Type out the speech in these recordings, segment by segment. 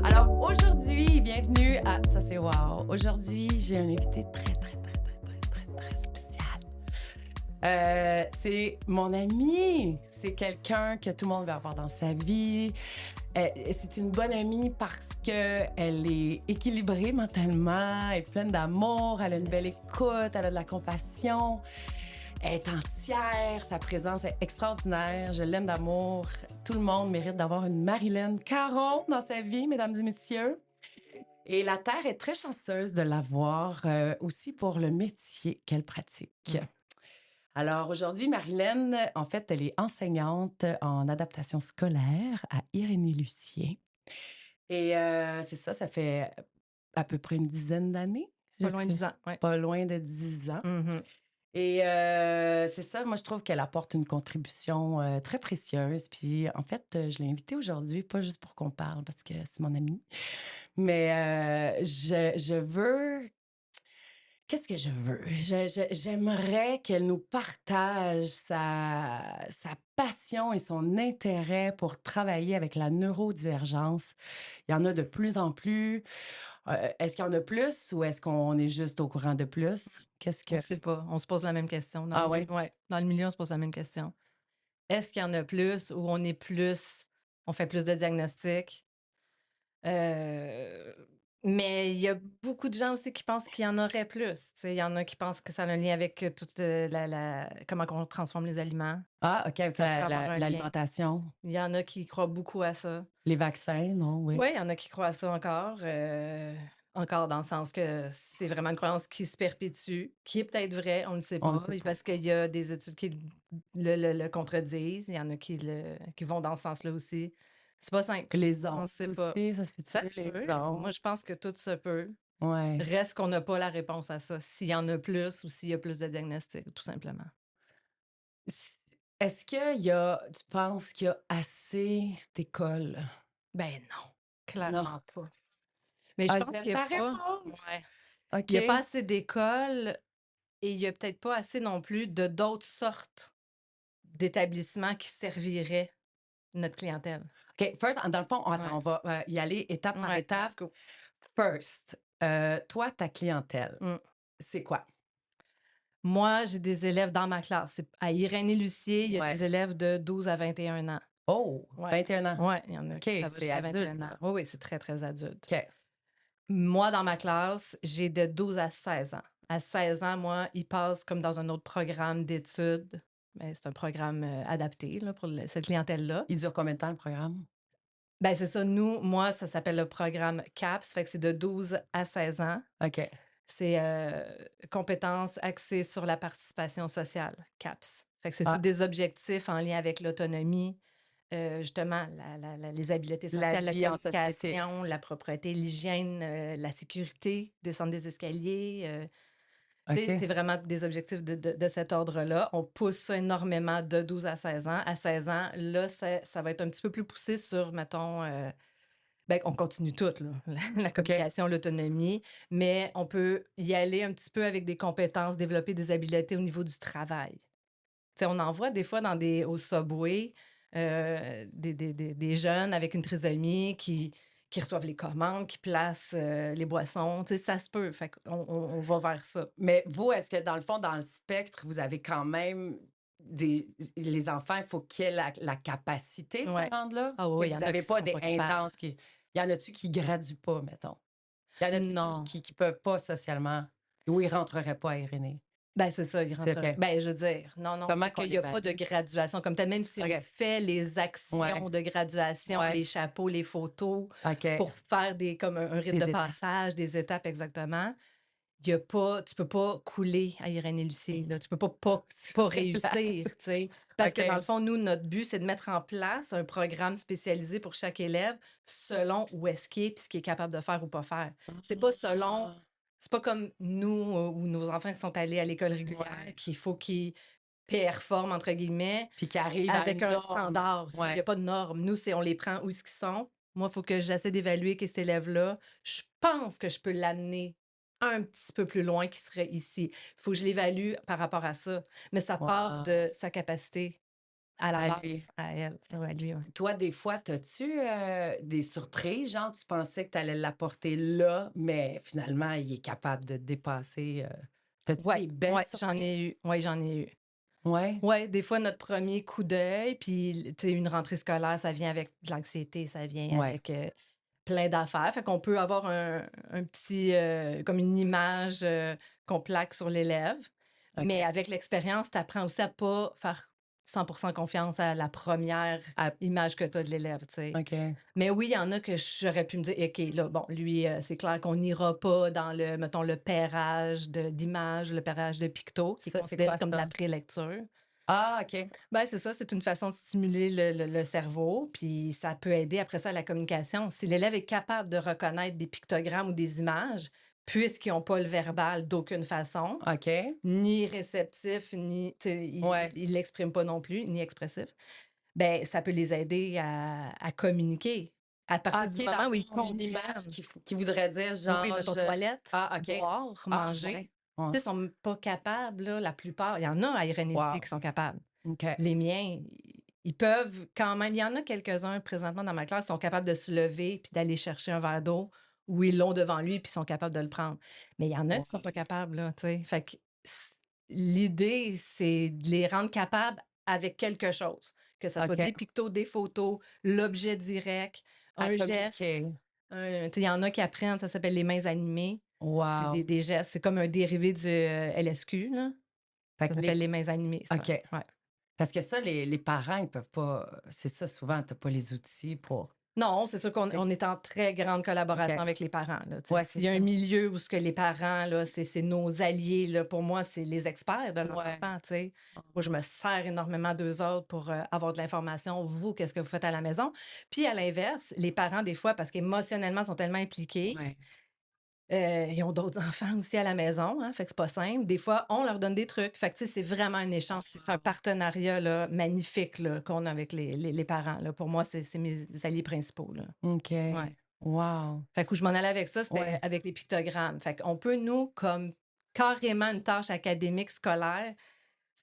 Alors aujourd'hui, bienvenue à Ça c'est wow. Aujourd'hui, j'ai un invité très spécial. C'est mon ami. C'est quelqu'un que tout le monde veut avoir dans sa vie. C'est une bonne amie parce qu'elle est équilibrée mentalement, elle est pleine d'amour, elle a une belle écoute, elle a de la compassion. Elle est entière, sa présence est extraordinaire, je l'aime d'amour. Tout le monde mérite d'avoir une Marilyn Caron dans sa vie, mesdames et messieurs. Et la Terre est très chanceuse de l'avoir aussi pour le métier qu'elle pratique. Alors aujourd'hui, Marilyn, en fait, elle est enseignante en adaptation scolaire à Irénée-Lucien. Et c'est ça, ça fait à peu près une dizaine d'années. Pas loin de 10 ans, ouais. Pas loin de 10 ans. Mmh. Et c'est ça, moi, je trouve qu'elle apporte une contribution très précieuse. Puis, en fait, je l'ai invitée aujourd'hui, pas juste pour qu'on parle, parce que c'est mon amie, mais je veux... Qu'est-ce que je veux? J'aimerais qu'elle nous partage sa passion et son intérêt pour travailler avec la neurodivergence. Il y en a de plus en plus. Est-ce qu'il y en a plus ou est-ce qu'on est juste au courant de plus? Qu'est-ce On que... sait pas, on se pose la même question. Ah ouais? Ouais, dans le milieu, on se pose la même question. Est-ce qu'il y en a plus ou on fait plus de diagnostics? Heu, mais il y a beaucoup de gens aussi qui pensent qu'il y en aurait plus, tu sais. Il y en a qui pensent que ça a un lien avec, toute, la comment qu'on transforme les aliments. Ah, OK, avec Ça peut avoir un lien. l'alimentation, Il y en a qui croient beaucoup à ça. les vaccins, non? Oui. Oui, il y en a qui croient à ça encore dans le sens que c'est vraiment une croyance qui se perpétue, qui est peut-être vraie, on ne le sait On pas, le sait pas. parce qu'il y a des études qui le contredisent. Il y en a qui vont dans ce sens-là aussi. C'est pas simple, Les on ne ondes sait pas. aussi, ça se Ça peut-tu, se les peut. Moi, ondes? je pense que tout se peut. Ouais. Reste qu'on n'a pas la réponse à ça, s'il y en a plus ou s'il y a plus de diagnostics, tout simplement. Est-ce tu penses qu'il y a assez d'écoles? Ben non, Non. clairement pas. Mais je Ah, pense j'aime qu'il y a ta pas. réponse. Ouais. Il y a pas OK. assez d'écoles. Et il y a peut-être pas assez non plus de d'autres sortes d'établissements qui serviraient notre clientèle. OK, first, dans le fond, Ouais. attends, on va y aller étape par Ouais, étape. let's go. First, toi, ta clientèle, Mmh. c'est quoi? Moi, j'ai des élèves dans ma classe. C'est à Irénée-Lucier, il y a Ouais. des élèves de 12 à 21 ans. Oh, Ouais. 21 ans. Ouais, il y en a OK, qui ça va c'est jusqu'à adulte, 21 ans. là. Oui, oui, c'est très, très adulte. OK. Moi, dans ma classe, j'ai de 12 à 16 ans. À 16 ans, moi, ils passent comme dans un autre programme d'études. Mais c'est un programme, adapté là, pour cette clientèle-là. Il dure combien de temps, le programme? Ben, c'est ça. Moi, ça s'appelle le programme CAPS, fait que c'est de 12 à 16 ans. OK. C'est, compétences axées sur la participation sociale, CAPS. Fait que c'est tous Ah, des objectifs en lien avec l'autonomie, justement les habiletés la sociales, la vie en société. communication, la propreté, l'hygiène, la sécurité, descendre des escaliers, tu sais, c'est OK. vraiment des objectifs de cet ordre-là. On pousse ça énormément de 12 à 16 ans. À 16 ans, là, ça va être un petit peu plus poussé sur, mettons, ben, on continue tout, là, la OK. communication, l'autonomie, mais on peut y aller un petit peu avec des compétences, développer des habiletés au niveau du travail. Tu sais, on en voit des fois au Subway, des jeunes avec une trisomie qui reçoivent les commandes, qui placent, les boissons, tu sais, ça se peut. Fait qu'on va vers ça. Mais vous, est-ce que dans le fond, dans le spectre, vous avez quand même les enfants, il faut qu'ils aient la capacité de se Ouais. rendre là? Ah Que oui, il y vous en a n'avez qui pas sont des pas capables. intenses qui... Il y en a-tu qui graduent pas, mettons? Il y en a-tu Non. qui peuvent pas socialement? Ou ils rentreraient pas à Irénée? Ben, c'est ça, ils C'est rentreraient OK. ben, je veux dire, non, Comment c'est qu'on qu'il y a pas de l'évalue? graduation comme tel, même si on OK. fait les Ouais. actions de graduation, Ouais. les chapeaux, les photos, OK. pour faire comme un rite de Des étapes. passage, des étapes exactement, il y a pas tu peux pas couler à Irénée-Lucier, là. Tu peux pas C'est plate. réussir, tu sais? Parce que dans le OK. fond, nous, notre but, c'est de mettre en place un programme spécialisé pour chaque élève selon où est-ce qu'il est puis ce qu'il est capable de faire ou pas faire. C'est pas selon Ah! c'est pas comme nous, ou nos enfants qui sont allés à l'école régulière, Ouais. qu'il faut qu'ils «performent» entre guillemets Puis qui arrivent à avec une un norme. standard. Il y Ouais. a pas de norme. Nous, c'est on les prend où ce qu'ils sont, Moi, il faut que j'essaie d'évaluer que cet élève-là, je pense que je peux l'amener un petit peu plus loin qu'il serait ici. Il faut que je l'évalue par rapport à ça. Mais ça part Wow. de sa capacité à la À lui. base, à elle. Ouais, à lui, ouais. Toi, des fois, t'as-tu, des surprises? Genre, tu pensais que tu allais l'apporter là, mais finalement, il est capable de te dépasser, tu Ouais, des belles ouais, j'en surprises? ai eu. Ouais, j'en ai eu. Ouais? Ouais, des fois, notre premier coup d'œil, puis, tu sais, une rentrée scolaire, ça vient avec de l'anxiété, ça vient Ouais. avec, plein d'affaires. Fait qu'on peut avoir un petit, comme une image, qu'on plaque sur l'élève. Mais OK. avec l'expérience, tu apprends aussi à pas faire 100 confiance à la première Ah, image que tu as de l'élève, tu sais. OK. Mais oui, il y en a que j'aurais pu me dire: «OK, là, bon, lui, c'est clair qu'on n'ira pas dans le mettons, le pairage d'images, le pairage de pictos, qui est Ça, c'est quoi considéré comme de la ça? prélecture». Ah, OK. Ben, c'est ça, c'est une façon de stimuler le cerveau, puis ça peut aider après ça à la communication. Si l'élève est capable de reconnaître des pictogrammes ou des images, puisqu'ils ont pas le verbal d'aucune façon, OK. ni réceptif, ni tu sais, Ouais. ils l'expriment pas non plus, ni expressif, ben ça peut les aider à communiquer. À partir du OK, moment où ils d'avoir une image comprennent qui voudrait dire oui, genre mettons je toilette, ah, OK. boire, Ah, manger. ouais. Ouais. Tu sais, sont pas capables là, la plupart il y en a à RNLP Wow. qui sont capables. OK. Les miens, ils peuvent quand même il y en a quelques-uns présentement dans ma classe qui sont capables de se lever puis d'aller chercher un verre d'eau ou ils l'ont devant lui puis ils sont capables de le prendre. Mais il y en a Wow. qui sont pas capables là, tu sais? Fait que l'idée, c'est de les rendre capables avec quelque chose, que ça soit OK. des pictos, des photos, l'objet direct, À un geste, communiquer. tu sais, il y en a qui apprennent, ça s'appelle les mains animées. C'est Wow. des gestes, c'est comme un dérivé du, LSQ là. Fait Ça que s'appelle les mains animées, c'est un OK. ouais. Parce que ça, les parents, ils peuvent pas, c'est ça, souvent, tu as pas les outils pour Non, c'est sûr qu'on tu sais? on est en très grande collaboration OK. avec les parents, là, tu sais. Ouais, c'est S'il y a un ça. milieu où ce que les parents, là, c'est nos alliés, là, pour moi, c'est les experts de leur Ouais. enfant, tu sais. Moi, je me sers énormément d'eux autres pour, avoir de l'information. Vous, qu'est-ce que vous faites à la maison? Puis à l'inverse, les parents, des fois, parce qu'émotionnellement, sont tellement impliqués, Ouais. ils ont d'autres enfants aussi à la maison, hein, fait que c'est pas simple. Des fois, on leur donne des trucs. Fait que, tu sais, c'est vraiment un échange. C'est un partenariat, là, magnifique, là, qu'on a avec les parents, là. Pour moi, c'est mes alliés principaux, là. Ouais. OK. Wow. Fait que où je m'en allais avec ça, c'était Ouais. avec les pictogrammes. Fait qu'on peut, nous, comme carrément une tâche académique scolaire,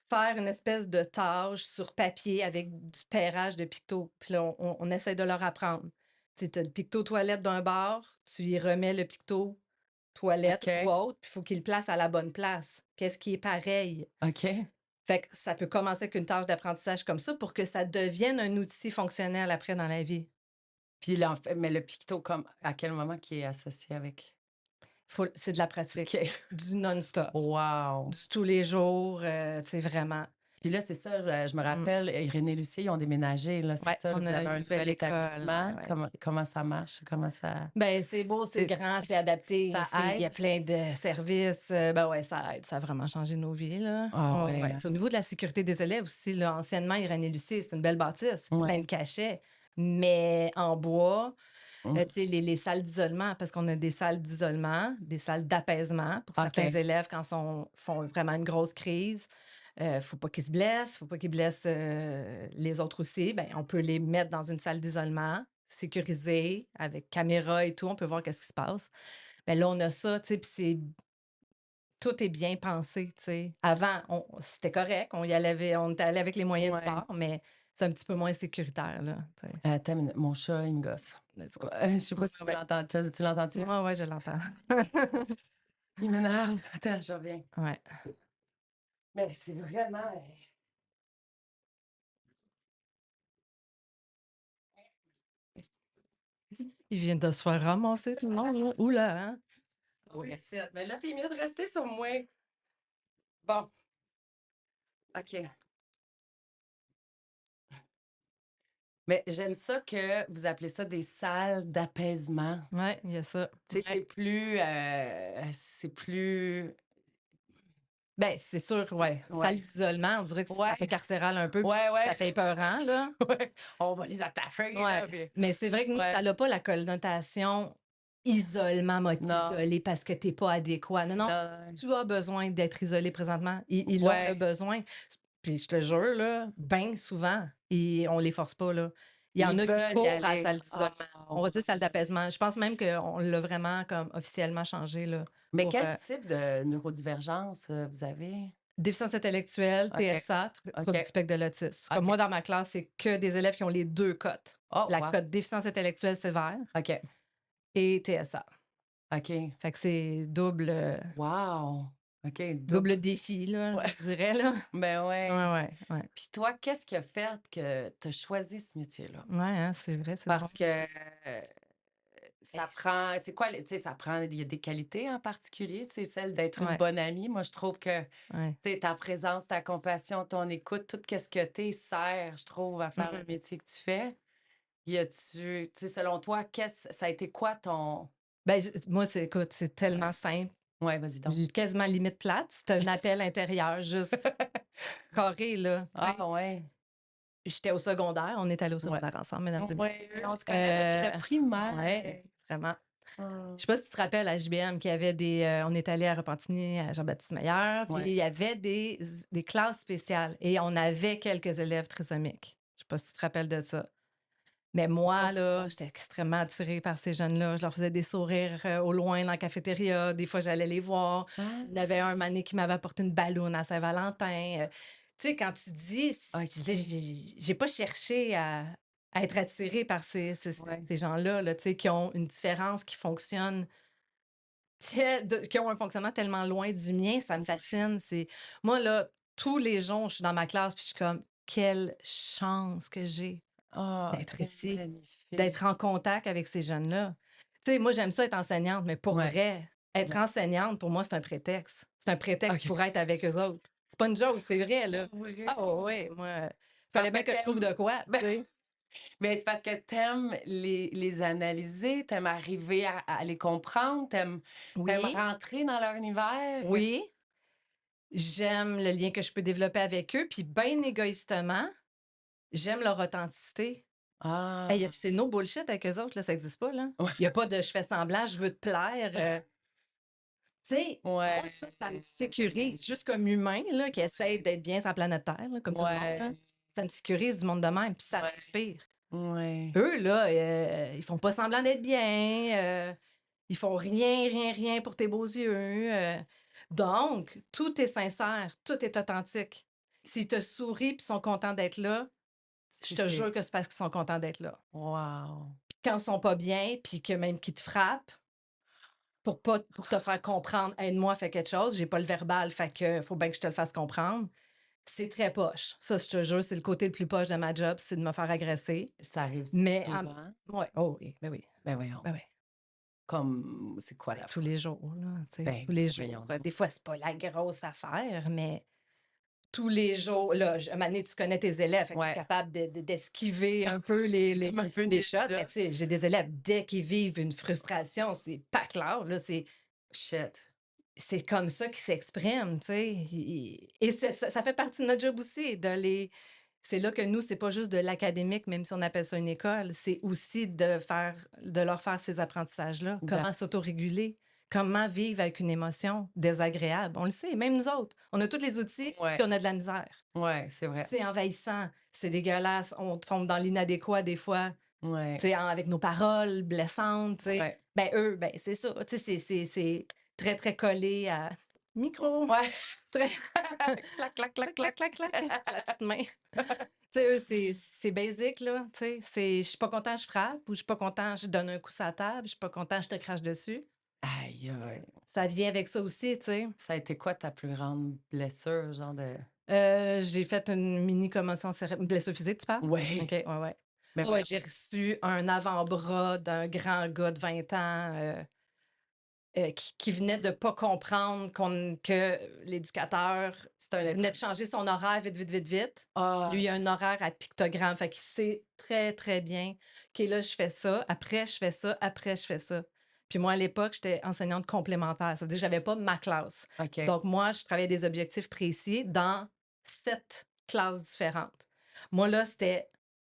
faire une espèce de tâche sur papier avec du pairage de pictos. Puis là, on essaie de leur apprendre. Tu sais, tu as le picto toilette d'un bord, tu y remets le picto toilette ou OK. autre, puis il faut qu'il le place à la bonne place. Qu'est-ce qui est pareil? OK. Fait que ça peut commencer avec une tâche d'apprentissage comme ça pour que ça devienne un outil fonctionnel après dans la vie. Puis mais le picto comme à quel moment qui est associé avec? C'est de la pratique, OK. du non-stop. Wow! Du tous les jours, tu sais, vraiment. Puis là, c'est ça, je me Mmh. rappelle, Irène et Lucie, ils ont déménagé, là, c'est Ouais, ça, là, on vous a avez une un nouvelle nouvel école, établissement. ouais, ouais. Comment ça marche? Comment ça Ben, c'est beau, c'est c'est grand, c'est adapté, ça il y a aide? plein de services, ben, ouais, ça aide, ça a vraiment changé nos vies, là. Ah Ouais, ouais, ouais. Tu hein? sais, au niveau de la sécurité des élèves aussi, là, anciennement, Irène et Lucie, c'était une belle bâtisse, plein Ouais. de cachets, mais en bois, Mmh. tu sais, les salles d'isolement, parce qu'on a des salles d'isolement, des salles d'apaisement pour certains OK. élèves quand font vraiment une grosse crise. Faut pas qu'ils se blessent, faut pas qu'ils blessent, les autres aussi. Ben, on peut les mettre dans une salle d'isolement, sécurisée, avec caméra et tout, on peut voir qu'est-ce qui se passe. Ben, là, on a ça, tu sais, puis tout est bien pensé, tu sais. Avant, c'était correct, on était allé avec les moyens du Ouais. bord, mais c'est un petit peu moins sécuritaire, là, tu sais. Attends une minute, mon chat, il me gosse. Let's go. Je sais pas Ouais, si tu ouais. l'entends. Tu l'entends-tu? Ouais, ouais, je l'entends. Il m'énerve. Attends, je reviens. Ouais. Mais c'est vraiment, Il vient de se faire ramasser tout le monde, là. Ouh là, hein? oui, c'est mais là, tu es mieux de rester sur moi. Bon, OK. Mais j'aime ça que vous appelez ça des salles d'apaisement. Ouais, il y a ça. Tu sais, Ouais. c'est plus Ben, c'est sûr, ouais. ouais. Salle d'isolement, on dirait que ça Ouais, fait carcéral un peu, puis ouais, ça ouais, fait épeurant, là. ouais. On va les attacher, Ouais. là, puis Mais c'est vrai que nous, ouais. ça n'a pas la connotation isolement, mode Non, isolé parce que tu es pas adéquat. Non, non, non, tu as besoin d'être isolé présentement. Ils ont le ouais, besoin. Puis je te jure, là, bien souvent, et on les force pas, là. Il y en Ils a qui veulent y courent à la aller. salle Ah, d'isolement. On va dire salle d'apaisement. Je pense même qu'on l'a vraiment comme officiellement changé là, mais pour quel type de neurodivergence, vous avez? déficience intellectuelle, OK, TSA, trouble du OK, spectre de l'autisme. Comme OK. moi, dans ma classe, c'est que des élèves qui ont les 2 cotes. Oh, La wow! cote déficience intellectuelle sévère OK, et TSA. OK. Fait que c'est Wow! OK, double double. défi là, Ouais, je dirais là. ben, Ouais, ouais. ouais, ouais. Puis toi, qu'est-ce qui a fait que tu as choisi ce métier-là? Ouais, hein, c'est vrai, c'est drôle. Parce que, ça prend c'est quoi le tu sais, ça prend il y a des qualités en particulier, tu sais, celle d'être une Ouais, bonne amie. Moi, je trouve que, tu ouais. sais, ta présence, ta compassion, ton écoute, tout qu'est-ce que tu es sert, je trouve, à faire le Mmh. métier que tu fais. Y a-tu tu sais, selon toi, qu'est-ce ça a été quoi ton Ben, moi, écoute, c'est tellement simple, ouais, vas-y donc. quasiment limite plate. C'est un appel intérieur juste carré, là. Tu sais, Ah ouais, j'étais au secondaire, on est allés au ouais. secondaire ensemble, mesdames et Ouais, messieurs. on se connaît depuis le Ouais, primaire. vraiment. Ah. Je sais pas si tu te rappelles à JBM qu'il y avait on est allé à Repentigny, à Jean-Baptiste Maillard, puis Ouais. il y avait des classes spéciales et on avait quelques élèves trisomiques. Je sais pas si tu te rappelles de ça. Mais Pas moi, là, trop. j'étais extrêmement attirée par ces jeunes-là. Je leur faisais des sourires au loin dans la cafétéria. Des fois, j'allais les voir. Ah, Il y en avait un mané qui m'avait apporté une balloune à Saint-Valentin. Tu sais, quand tu dis, je dis, OK. j'ai pas cherché à être attirée par Ouais. ces gens-là, là, tu sais, qui ont une différence, qui fonctionne, qui ont un fonctionnement tellement loin du mien, ça me fascine. Moi, là, tous les jours, je suis dans ma classe, puis je suis comme, quelle chance que j'ai Ah, d'être c'est ici, magnifique. d'être en contact avec ces jeunes-là. Tu sais, moi, j'aime ça être enseignante, mais pour Ouais, vrai, être ouais. enseignante, pour moi, c'est un prétexte. C'est un prétexte OK. pour être avec eux autres. C'est pas une joke, c'est vrai, là. Pour vrai? Ah ouais, moi, fallait Parce bien que que je trouve tu de quoi, ben, tu sais. mais c'est parce que t'aimes les analyser, t'aimes arriver à les comprendre, t'aimes Oui, rentrer dans leur univers ou est-ce oui, j'aime le lien que je peux développer avec eux, puis bien égoïstement, j'aime leur authenticité. Hey, ah! c'est no bullshit avec eux autres, là, ça existe pas, là. Ouais, Il y a pas de «je fais semblant, je veux te plaire», tu sais, moi, ouais, ça me sécurise. Juste comme humain, là, qui essaie d'être bien sur la planète Terre, là, comme tout le monde, là, ouais, ça me sécurise du monde de même, puis ça ouais, m'inspire. ouais. Eux, là, ils font pas semblant d'être bien, ils font rien, rien, rien pour tes beaux yeux. Donc, tout est sincère, tout est authentique. S'ils te sourient puis sont contents d'être là, je Si te c'est jure que c'est parce qu'ils sont contents d'être là. wow! Puis quand ils sont pas bien, puis que même qu'ils te frappent, pour te faire comprendre: «Aide-moi, fais quelque chose, j'ai pas le verbal, fait que faut bien que je te le fasse comprendre». C'est très poche. Ça, je te jure, c'est le côté le plus poche de ma job, c'est de me faire agresser. Ça arrive Mais en souvent? ouais, oh oui, ben oui, Ben voyons, ben oui. comme c'est quoi Ben, la tous les jours, là, tu sais, ben tous les voyons jours. donc. Des fois, c'est pas la grosse affaire, mais tous les jours, là, un moment donné, tu connais tes élèves, fait que tu es Ouais, capable d'esquiver un peu comme un peu les shots, mais ninja. tu sais, j'ai des élèves, dès qu'ils vivent une frustration, c'est pas clair, là, Shit. c'est comme ça qu'ils s'expriment, tu sais. Et ça fait partie de notre job aussi, c'est là que nous, c'est pas juste de l'académique, même si on appelle ça une école, c'est aussi de leur faire ces apprentissages-là. Da Comment s'autoréguler, comment vivre avec une émotion désagréable. On le sait, même nous autres. On a tous les outils, ouais, puis on a de la misère. ouais, c'est vrai. Tu sais, envahissant, c'est dégueulasse, on tombe dans l'inadéquat des fois, Ouais, tu sais, avec nos paroles blessantes, tu sais. ouais. Ben, eux, ben, c'est ça, tu sais, c'est très, très collé à micro, Ouais. très Clac, clac, clac, clac, clac, clac. clac, clac, la petite main. Tu sais, eux, c'est basique, là, tu sais, «Je suis pas content, je frappe» ou «Je suis pas content, je donne un coup sur la table», «Je suis pas content, je te crache dessus». Aïe, aïe. Ça vient avec ça aussi, tu sais. Ça a été quoi ta plus grande blessure, genre de J'ai fait une mini commotion blessure physique, tu parles? OK, ouais, ouais, ouais. mais Ouais, vraiment, j'ai reçu un avant-bras d'un grand gars de 20 ans, qui venait de pas comprendre que l'éducateur c'est un venait impr de changer son horaire vite, vite, vite, vite. ah, Lui, il a un horaire à pictogramme, fait qu'il sait très, très bien: «OK, là, je fais ça, après je fais ça, après je fais ça». Puis moi, à l'époque, j'étais enseignante complémentaire, ça veut dire que j'avais pas ma classe. OK. Donc moi, je travaillais des objectifs précis dans 7 classes différentes. Moi, là, c'était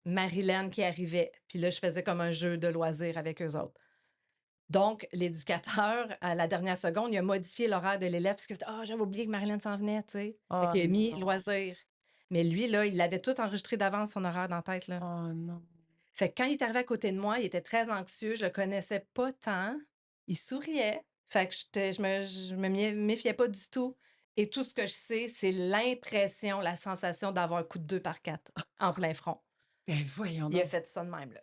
Marilyn qui arrivait, puis là, je faisais comme un jeu de loisirs avec eux autres. Donc, l'éducateur, à la dernière seconde, il a modifié l'horaire de l'élève parce que «Ah, j'avais oublié que Marilyn s'en venait», tu sais. Fait Oh qu'il a mis non, loisirs. Mais lui, là, il avait tout enregistré d'avance son horaire dans la tête, là. oh non. Fait que quand il est arrivé à côté de moi, il était très anxieux, je le connaissais pas tant. Il souriait. Fait que je me méfiais pas du tout. Et tout ce que je sais, c'est l'impression, la sensation d'avoir un coup de 2 par 4 en plein front. Ben voyons Il a donc. fait ça de même, là.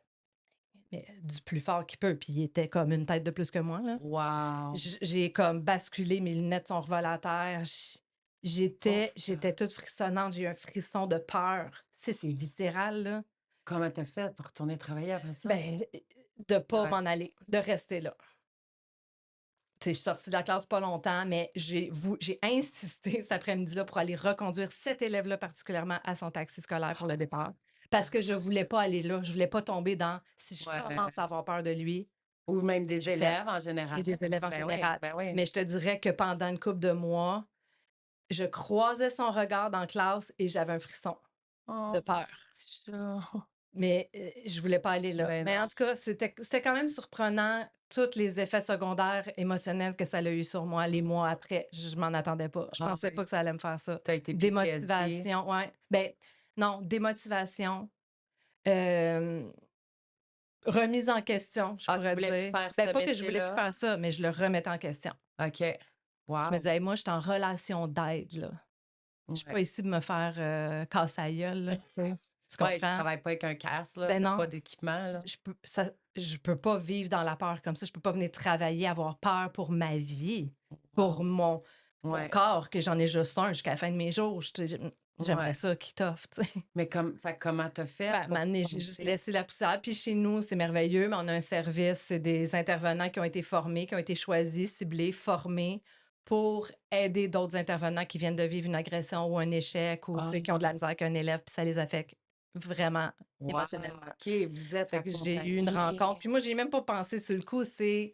Mais du plus fort qu'il peut, puis il était comme une tête de plus que moi, là. Wow! J'ai comme basculé, mes lunettes sont revolées à terre. Ouf! J'étais toute frissonnante, j'ai eu un frisson de peur. Tu sais, c'est viscéral, là. Comment t'as fait pour retourner travailler après ça? Ben, de pas Ouais. m'en aller, de rester là. Tu sais, je suis sortie de la classe pas longtemps, mais j'ai insisté cet après-midi-là pour aller reconduire cet élève-là particulièrement à son taxi scolaire pour le départ. Parce que je voulais pas aller là, je voulais pas tomber dans si je Ouais. commence à avoir peur de lui, Ou même je des suis faite. élèves en général. Et des élèves en Ben oui, général. ben oui. Mais je te dirais que pendant une couple de mois, je croisais son regard dans la classe et j'avais un frisson Oh, de peur. petit chat. Mais, je voulais pas aller là. Ben Mais en non. tout cas, c'était quand même surprenant, tous les effets secondaires émotionnels que ça a eu sur moi les mois après. Je m'en attendais pas. Je Ah pensais pas oui. que ça allait me faire ça. Tu as été PTSD. Démotivation, ouais. Ben, non, démotivation, hem, remise en question, je Ah, tu pourrais voulais plus dire. faire Ben, ce pas que je voulais plus métier-là? faire ça, mais je le remettais en question. OK. Je me Wow! disais: «Hey, moi, je suis en relation d'aide, là. Je suis Ouais. pas ici pour me faire, casser la gueule, là», tu sais. Tu Ouais, tu comprends? travailles pas avec un casque, là, Ben tu non, pas d'équipement, là. je peux pas vivre dans la peur comme ça. Je peux pas venir travailler, avoir peur pour ma vie, pour Wow! mon Ouais, corps, que j'en ai juste un jusqu'à la fin de mes jours. J'aimerais ouais. ça qu'il t'offre, tu sais. Mais comment t'as fait Ben, à un pour moment donné, j'ai juste commencer? laissé la poussière. Puis chez nous, c'est merveilleux, mais on a un service, c'est des intervenants qui ont été formés, qui ont été choisis, ciblés, formés pour aider d'autres intervenants qui viennent de vivre une agression ou un échec ou tu Ah, sais, qui ont de la misère avec un élève, puis ça les affecte vraiment wow! émotionnellement. OK, vous êtes Fait que j'ai eu une accompagnés. rencontre, puis moi, j'y ai même pas pensé sur le coup, je sais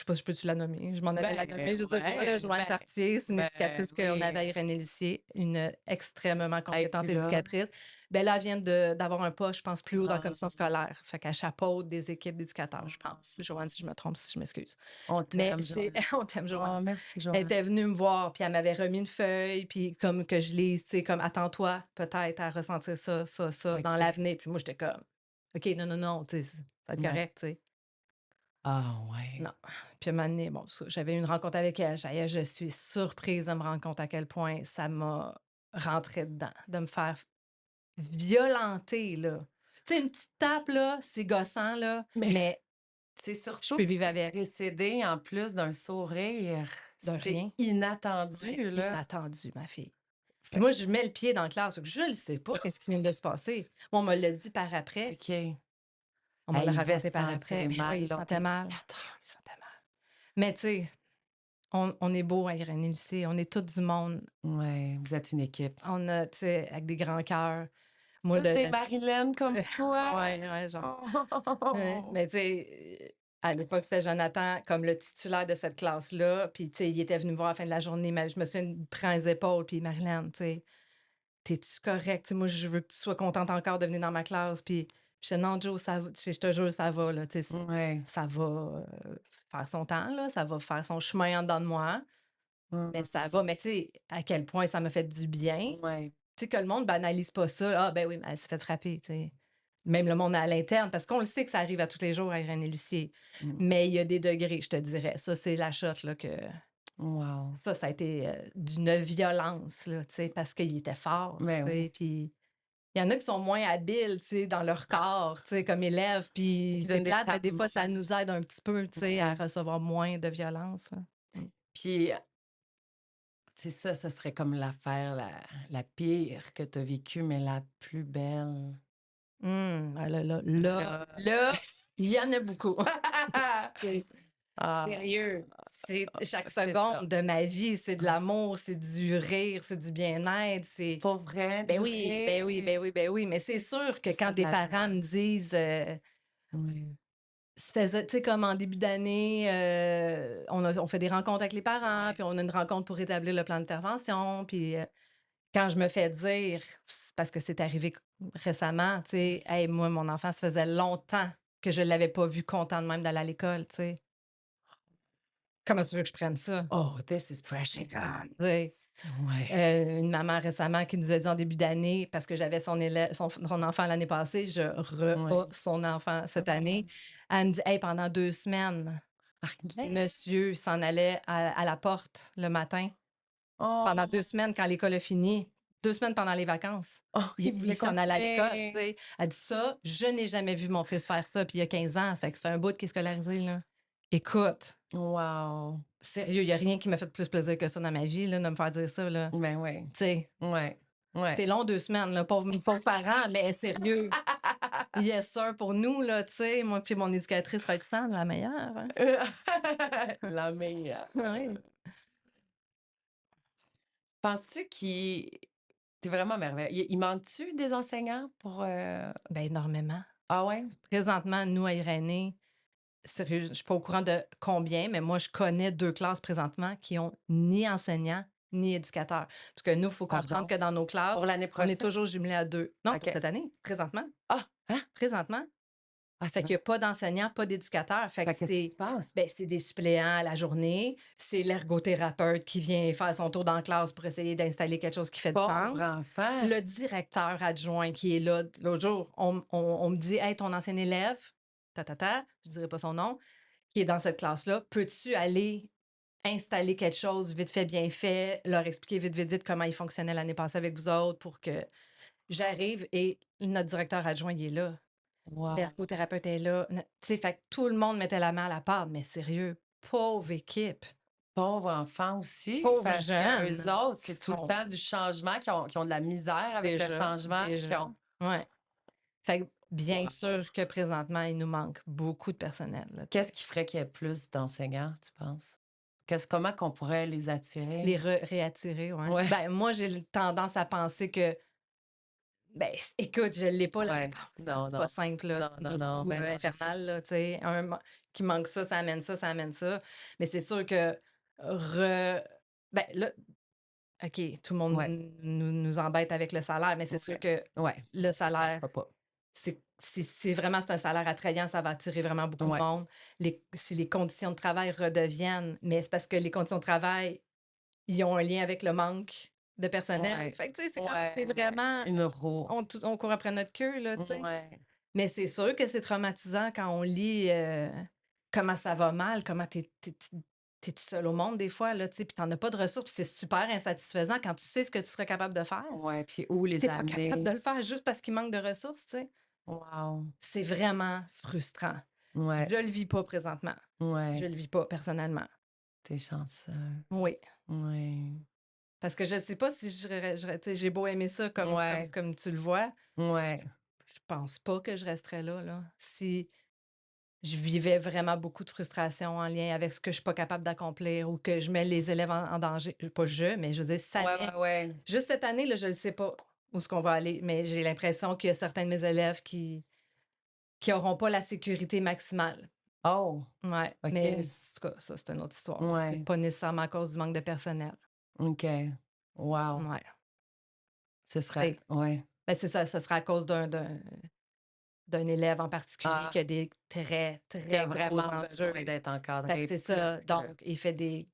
pas, je peux-tu la nommer? Je m'en allais la nommer, Ben, je sais pas, là, ouais, Joanne ben Chartier, c'est une ben éducatrice qu'on avait oui. à Irénée-Lucier, une extrêmement Elle est compétente plus là. éducatrice. Ben là, elle vient d'avoir un poste, je pense, plus haut dans la Ah, commission scolaire. Fait qu'elle chapeaute des équipes d'éducateurs, je pense. Joanne, si je me trompe, si je m'excuse. on Mais t'aime, c'est Joanne. on t'aime, Joanne. Oh, merci, Elle Joanne. était venue me voir, puis elle m'avait remis une feuille, puis comme que je lise, tu sais, comme: «Attends-toi peut-être à ressentir ça, ça, ça dans OK. l'avenir». Puis moi, j'étais comme: «OK, non, non, non, tu sais, ça va être Ouais. correct», tu sais. Ah ouais. Non. Puis à un moment donné, bon, ça, j'avais eu une rencontre avec elle, je suis surprise de me rendre compte à quel point ça m'a rentré dedans, de me faire violenter, là. Tu sais, une petite tape, là, c'est gossant, là, Mais mais c'est je surtout peux que vivre c'est avec. précédé en plus d'un sourire. De C'est rien. Ouais, inattendu, là. inattendu, ma fille. Puis Fait moi, je mets le pied dans la classe, fait que je ne sais pas qu'est-ce qui vient de se passer. Moi, on me l'a dit par après. OK. On me l'a Hey, il devait raconté se par après. sentir Mais oui, mal, il se l'autre sentait mal. éducateur. Il se sentait mal. Mais tu sais, on est beau à Irénée-Lucie, on est tout du monde. Ouais, vous êtes une équipe. On a, tu sais, avec des grands cœurs. Moi, Toutes des Marilyn comme toi. ouais, ouais, genre. Ouais, Oh! mais tu sais, à l'époque, c'était Jonathan comme le titulaire de cette classe-là. Puis, tu sais, il était venu me voir à la fin de la journée. Mais je me souviens, il me prend les épaules. Puis, Marilyn, tu sais, t'es-tu correct? Tu sais, moi, je veux que tu sois contente encore de venir dans ma classe. Puis, je dis, non, Joe, ça va. Tu sais, je te jure, ça va, là. Tu sais, Ouais. ça va faire son temps, là. Ça va faire son chemin en dedans de moi. Mais ça va. Mais tu sais, à quel point ça m'a fait du bien. Ouais. Tu sais, que le monde banalise pas ça. Ah, ben oui, mais elle s'est fait frapper, tu sais. Même le monde à l'interne, parce qu'on le sait que ça arrive à tous les jours à Irénée-Lucier. Mmh. Mais il y a des degrés, je te dirais. Ça, c'est la shot, là, que Wow. ça a été d'une violence, là, tu sais, parce qu'il était fort, Ben tu oui. sais. Puis il y en a qui sont moins habiles, tu sais, dans leur corps, tu sais, comme élèves. Puis C'est c'est une plate, mais étape des fois, ça nous aide un petit peu, tu sais, à ouais. recevoir moins de violence, là. Mm. Puis, c'est ça, ça serait comme l'affaire la pire que tu as vécue, mais la plus belle. Ah là, il y en a beaucoup. Tu sais, Ah, sérieux, c'est chaque c'est ça. seconde de ma vie, c'est de l'amour, c'est du rire, c'est du bien-être, c'est Pour vrai, ben du oui, ben oui, rire. ben oui, ben oui, mais c'est sûr que Ça quand de des la parents joie. me disent, Ouais. se faisait tu sais, comme en début d'année, on fait des rencontres avec les parents, Ouais. puis on a une rencontre pour établir le plan d'intervention, puis, quand je me fais dire, c'est parce que c'est arrivé récemment, tu sais: «Hey, moi, mon enfant, ça faisait longtemps que je l'avais pas vu content de même d'aller à l'école», tu sais. Comment tu veux que je prenne ça? Oh, this is C'est precious. comme, tu sais, Ouais. une maman récemment qui nous a dit en début d'année, parce que j'avais son enfant l'année passée, je Ouais. son enfant cette année. Oh, Elle me dit: «Hey, pendant 2 semaines, Arlette. monsieur s'en allait à la porte le matin, pendant 2 Oh, semaines quand l'école a fini, 2 semaines pendant les vacances. oh, il Il voulait s'en allait à l'école», tu continuer. sais. Elle dit: «Ça, je n'ai jamais vu mon fils faire ça, puis il y a 15 ans, ça fait que ça fait un bout qu'il est scolarisé, là». Écoute, Wow. sérieux, il y a rien qui m'a fait plus plaisir que ça dans ma vie, là, de me faire dire ça, là. Ben ouais. Tu sais, Ouais. Ouais. c'est long 2 semaines, là, pauvres parents, mais sérieux, yes sir pour nous, là, tu sais. Moi puis mon éducatrice Roxane, la meilleure, hein. La meilleure. Oui. Penses-tu qu'il tu vraiment merveilleux. Il manque-tu des enseignants pour, Ben énormément. ah ouais? Présentement, nous, à Irénée, sérieux, je suis pas au courant de combien, mais moi, je connais 2 classes présentement qui ont ni enseignants, ni éducateurs. Parce que nous, il faut comprendre Pardon? que dans nos classes, Pour l'année on est prochaine? toujours jumelés à 2. Non, pour OK. cette année, présentement. Ah! Hein? Présentement. Ah, Fait c'est qu'il vrai? y a pas d'enseignants, pas d'éducateurs. Fait Fait que qu'est-ce qui c'est se passe? ben, c'est des suppléants à la journée, c'est l'ergothérapeute qui vient faire son tour dans la classe pour essayer d'installer quelque chose qui fait du Pauvre sens. enfant! Le directeur adjoint qui est là, l'autre jour, on me dit: «Hey, ton ancien élève, je dirai pas son nom, qui est dans cette classe-là, peux-tu aller installer quelque chose vite fait, bien fait, leur expliquer vite, vite, vite comment il fonctionnait l'année passée avec vous autres pour que j'arrive» et notre directeur adjoint, il est là. Wow! L'ergothérapeute est là. Tu sais, fait que tout le monde mettait la main à la pâte, mais sérieux, pauvre équipe, Pauvres enfants aussi, pauvres parce qu'eux jeunes autres, qui c'est tout le sont temps du changement, qui ont de la misère avec le déjà, changement, qui ont ouais. Fait que bien wow! sûr que présentement, il nous manque beaucoup de personnel, là, tu sais. Qu'est-ce qui ferait qu'il y ait plus d'enseignants, tu penses? Comment qu'on pourrait les attirer? Les réattirer, ouais. Ouais, Ben, moi, j'ai tendance à penser que, ben, écoute, je l'ai pas la ouais. réponse, hein. Non, C'est pas non. simple, là, Non, c'est non, un non, coup, ben non, je sais. infernal, là, tu sais. Qui manque ça, ça amène ça. Mais c'est sûr que re ben, là, OK, tout le monde Ouais, nous embête avec le salaire, mais c'est sûr ouais, que ouais, le on se le salaire, cachera pas. c'est vraiment c'est un salaire attrayant, ça va attirer vraiment beaucoup de Ouais, monde. Si les conditions de travail redeviennent mais c'est parce que les conditions de travail, ils ont un lien avec le manque de personnel. ouais, Fait que, tu sais, c'est comme ouais, c'est vraiment une roue. on court après notre queue, là, tu sais. Ouais, Mais c'est sûr que c'est traumatisant quand on lit, comment ça va mal, comment tu tout seul au monde des fois, là, tu sais, puis tu as pas de ressources, puis c'est super insatisfaisant quand tu sais ce que tu serais capable de faire. ouais, puis où Tu les pas capable amener? de le faire juste parce qu'il manque de ressources, tu sais. Wow! C'est vraiment frustrant. Ouais, Je le vis pas présentement. Je ouais, le vis pas personnellement. tu chanceux. Oui, Ouais, parce que je sais pas si tu sais, j'ai beau aimer ça ouais, comme tu le vois, ouais, je pense pas que je resterais là, là. Si je vivais vraiment beaucoup de frustration en lien avec ce que je suis pas capable d'accomplir ou que je mets les élèves en danger. Pas je, mais je veux dire, ça ouais, met ouais, ouais. juste cette année, là, je ne sais pas où est-ce qu'on va aller, mais j'ai l'impression qu'il y a certains de mes élèves qui auront pas la sécurité maximale. Oh! Ouais, mais OK. en tout cas, ça, c'est une autre histoire. C'est Ouais, pas nécessairement à cause du manque de personnel. OK. Wow! Ouais. Ce serait C'est ouais. ben, c'est ça, ça sera à cause d'un élève en particulier qui Ah, a des très, qui a très gros vraiment besoin enjeux. d'être Fait que encadré c'est plus ça. que Donc, il fait des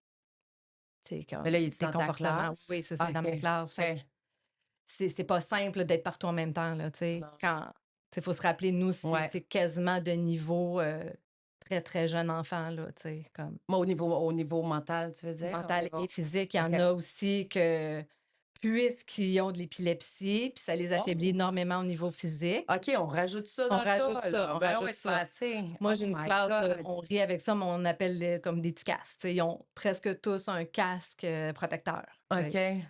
tu sais, mais comme là, il est des dans ta comportements classe? oui, c'est ça, Ah, dans OK, ma classe. Fait que OK. c'est pas simple d'être partout en même temps, là, tu sais. Non. Quand tu sais, faut se rappeler, nous, Ouais. c'est quasiment de niveau, très, très jeune enfant, là, tu sais, comme Moi, au niveau mental, tu veux dire? Au mental niveau et physique. Il y en OK. a aussi que puisqu'ils ont de l'épilepsie, puis ça les affaiblit Oh! énormément au niveau physique, OK, on rajoute ça on dans le rajoute tas, ça, là. on Ben oui, rajoute c'est pas ça. assez. Moi, Oh j'ai une my classe, god! on rit avec ça, mais on appelle comme des petits casques, tu sais. Ils ont presque tous un casque, protecteur, tu sais. OK.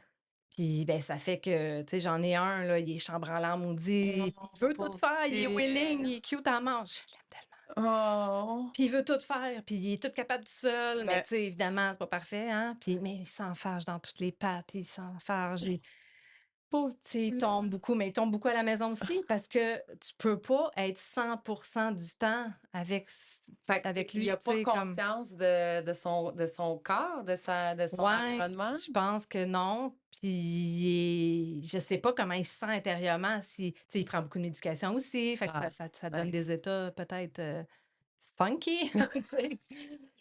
Puis, ben, ça fait que, tu sais, j'en ai un, là, il est chambranlant maudit, Oh, il veut tout pauvre faire, il est petit. willing, il est cute à manche. Je l'aime tellement. Oh! Puis il veut tout faire, puis il est tout capable tout seul, mais Ouais. tu sais, évidemment, c'est pas parfait, hein. Puis mais il s'enfarge dans toutes les pattes, il s'enfarge, Pauvre tu sais, il petit. tombe beaucoup, mais il tombe beaucoup à la maison aussi parce que tu peux pas être 100 du temps Fait avec qu'il lui, a tu pas sais, comme confiance de son corps, de son ouais, environnement? je pense que non. Puis je sais pas comment il se sent intérieurement si tu sais, il prend beaucoup de médication aussi, fait que Ah, ça donne ouais. des états peut-être, funky, tu sais.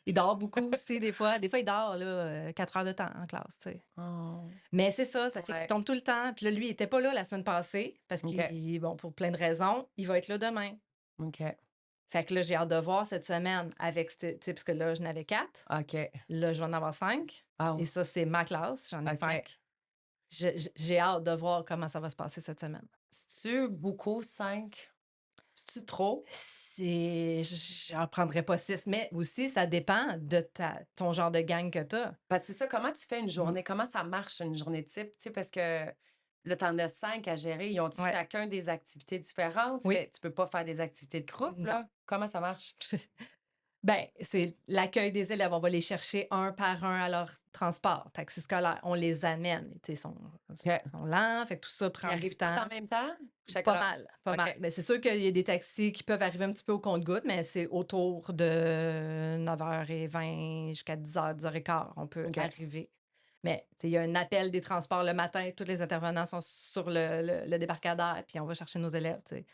Il dort beaucoup aussi des fois. Des fois, il dort là, 4 heures de temps en classe, tu sais. Oh, Mais c'est ça, ça fait qu'il ouais. tombe tout le temps. Puis là, lui, il était pas là la semaine passée parce OK, qu'il bon, pour plein de raisons, il va être là demain. OK, Fait que là, j'ai hâte de voir cette semaine avec tu sais, parce que là, j'en avais 4. OK. Là, je vais en avoir 5. Et Oh, ça, c'est ma classe, j'en ai OK. 5. J'ai hâte de voir comment ça va se passer cette semaine. C'est-tu beaucoup, 5? C'est-tu trop? J'en prendrais pas 6, mais aussi, ça dépend de ton genre de gang que tu as. Parce que c'est ça, comment tu fais une Mmh. journée? Comment ça marche une journée type? Tu sais, parce que là, tu en as 5 à gérer. Ils ont-tu Ouais. chacun des activités différentes? Oui. Tu peux pas faire des activités de groupe, Non. là? Comment ça marche? Ben, c'est l'accueil des élèves. On va les chercher un par un à leur transport, taxi scolaire. On les amène. Tu sais, OK. sont lents, fait que tout ça Ils prend du arrivent tous en temps. même temps? Pas Chacun. mal, pas mal. OK. Mais c'est sûr qu'il y a des taxis qui peuvent arriver un petit peu au compte-gouttes, mais c'est autour de 9h20 jusqu'à 10h, 10h15, on peut OK. arriver. Mais tu sais, il y a un appel des transports le matin, tous les intervenants sont sur le débarcadère, puis on va chercher nos élèves, tu sais.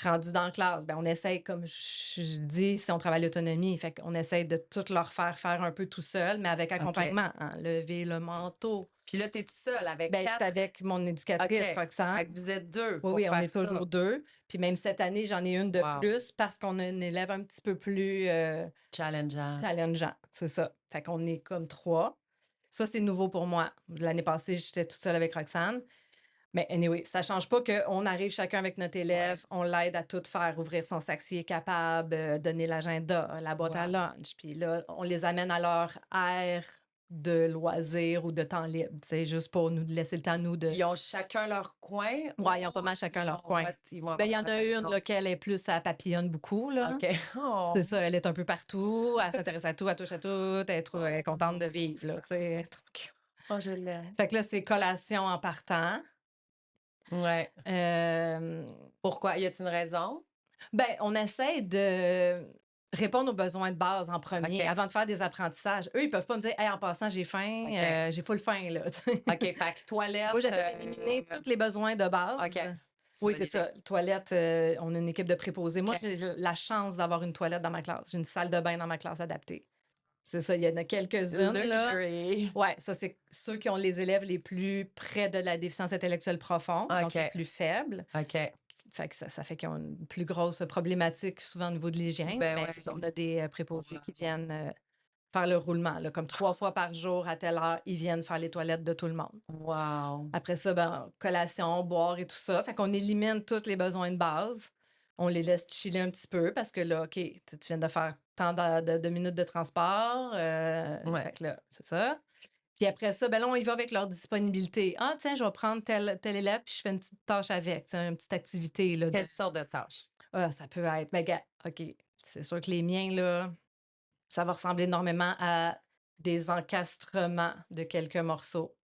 Rendus dans la classe, ben, on essaye, comme je dis, si on travaille l'autonomie, fait qu'on essaye de tout leur faire un peu tout seul, mais avec OK. accompagnement, hein. Lever le manteau. Puis là, tu es toute seule avec Ben, je suis 4? avec mon OK. éducatrice, Fait Roxane. que vous êtes 2 Oui, pour oui, on faire est ça. toujours 2. Puis même cette année, j'en ai une de Wow. plus parce qu'on a une élève un petit peu plus, Challengeant. challengeant, c'est ça. Fait qu'on est comme 3. Ça, c'est nouveau pour moi. L'année passée, j'étais toute seule avec Roxane. Mais anyway, ça change pas qu'on arrive chacun avec notre Ouais. élève, on l'aide à tout faire, ouvrir son sac s'il est capable, donner l'agenda, la boîte à Wow. lunch. Puis là, on les amène à leur aire de loisirs ou de temps libre, tu sais, juste pour nous laisser le temps, nous, de Ils ont chacun leur coin ouais, ils ont ou pas mal chacun leur on coin. va ils vont Ben, avoir il y en a une, rotation? là, qu'elle est plus elle papillonne beaucoup, là. OK. Oh! C'est ça, elle est un peu partout, elle s'intéresse à tout, elle touche à tout, elle est contente de vivre, là, tu sais, elle est trop cute. Oh, je l'aime. Fait que là, c'est collation en partant. Ouais. Hem, Pourquoi? Y a-t-il une raison? ben, on essaie de répondre aux besoins de base en premier, OK. avant de faire des apprentissages. Eux, ils peuvent pas me dire: «Hey, en passant, j'ai faim, OK. j'ai full faim, là», tu sais. OK, fait que Moi, toilette, j'essaie d'éliminer tous les besoins de OK. base. Tu Oui, vas c'est les ça. Toilette, on a une équipe de préposés. Moi, OK. j'ai la chance d'avoir une toilette dans ma classe. J'ai une salle de bain dans ma classe adaptée. C'est ça, il y en a quelques-unes, là. Luxury. Ouais, ça, c'est ceux qui ont les élèves les plus près de la déficience intellectuelle profonde, donc les OK. plus faibles. OK. Fait que ça fait qu'ils ont une plus grosse problématique souvent au niveau de l'hygiène, Ben mais ouais. c'est ça, on a des, préposés qui viennent, faire le roulement, là, comme 3 fois par jour à telle heure, ils viennent faire les toilettes de tout le monde. Wow. Après ça, ben, collation, boire et tout ça. Fait qu'on élimine tous les besoins de base. On les laisse chiller un petit peu parce que là, OK, tu viens de faire tant de minutes de transport. Ouais. Fait que là, c'est ça. Puis après ça, ben là, on y va avec leur disponibilité. Ah, tiens, je vais prendre tel élève, puis je fais une petite tâche avec, tu sais, une petite activité. Là, Quelle sorte de tâche? ah, ça peut être, mais gars, OK, c'est sûr que les miens, là, ça va ressembler énormément à des encastrements de quelques morceaux.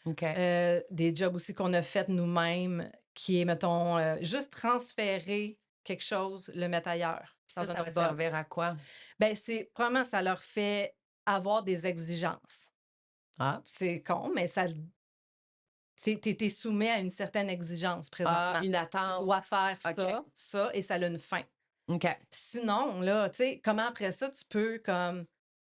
OK. Des jobs aussi qu'on a fait nous-mêmes, qui est, mettons, juste transférer quelque chose, le mettre ailleurs, Puis dans un ça autre va bol. servir à quoi? Ben, c'est probablement ça leur fait avoir des exigences. Ah. C'est con, mais ça tu es soumis à une certaine exigence Ah, présentement. une Tu attente. dois faire OK. ça et ça a une fin. OK. Sinon, là, tu sais, comment après ça, tu peux comme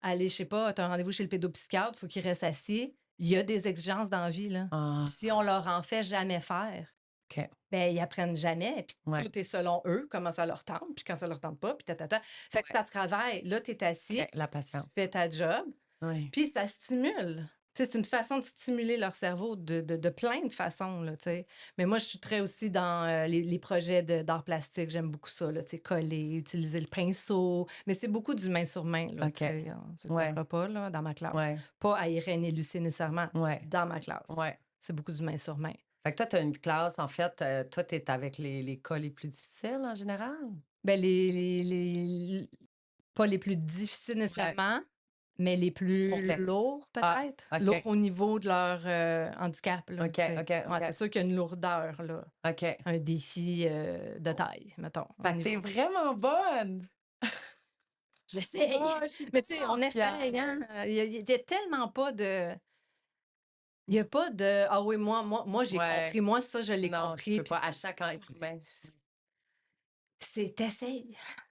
aller, je sais pas, tu as un rendez-vous chez le pédopsychiatre, faut qu'il reste assis. Il y a des exigences dans la vie, là. Ah. Si on leur en fait jamais faire, OK. ben ils apprennent jamais, puis Ouais. tout est selon eux, comment ça leur tente, puis quand ça leur tente pas, puis ta. Fait que Ouais. ça travaille. Là, tu es assis, OK. La tu patience. fais ta job, Oui. puis ça stimule. Tu sais, c'est une façon de stimuler leur cerveau de plein de façons, là, tu sais. Mais moi, je suis très aussi dans, les projets d'art plastique, j'aime beaucoup ça, là, tu sais, coller, utiliser le pinceau, mais c'est beaucoup du main sur main, là, OK. tu sais, on se le Ouais. cachera pas, là, dans ma classe. Ouais. Pas à Irène et Lucie nécessairement, Ouais. dans ma classe. Ouais. C'est beaucoup du main sur main. Fait que toi, tu as une classe, en fait, toi, tu es avec les cas les plus difficiles en général? Ben, les pas les plus difficiles Ouais. nécessairement, mais les plus Complexe. lourds Ah, peut-être? Lourds OK. au niveau de leur, handicap, là, OK, tu sais. OK, Ouais, c'est OK. sûr qu'il y a une lourdeur, là, OK. un défi, de taille, mettons, au Fait que tu niveau vraiment bonne! j'essaye! Oh, je suis Mais tu sais, tellement on essaye, fière! hein? Il y a tellement pas de il y a pas de: «Ah oui, moi j'ai Ouais. compris, moi ça je l'ai Non, tu compris», peux puis pas à chaque être humain. C'est tu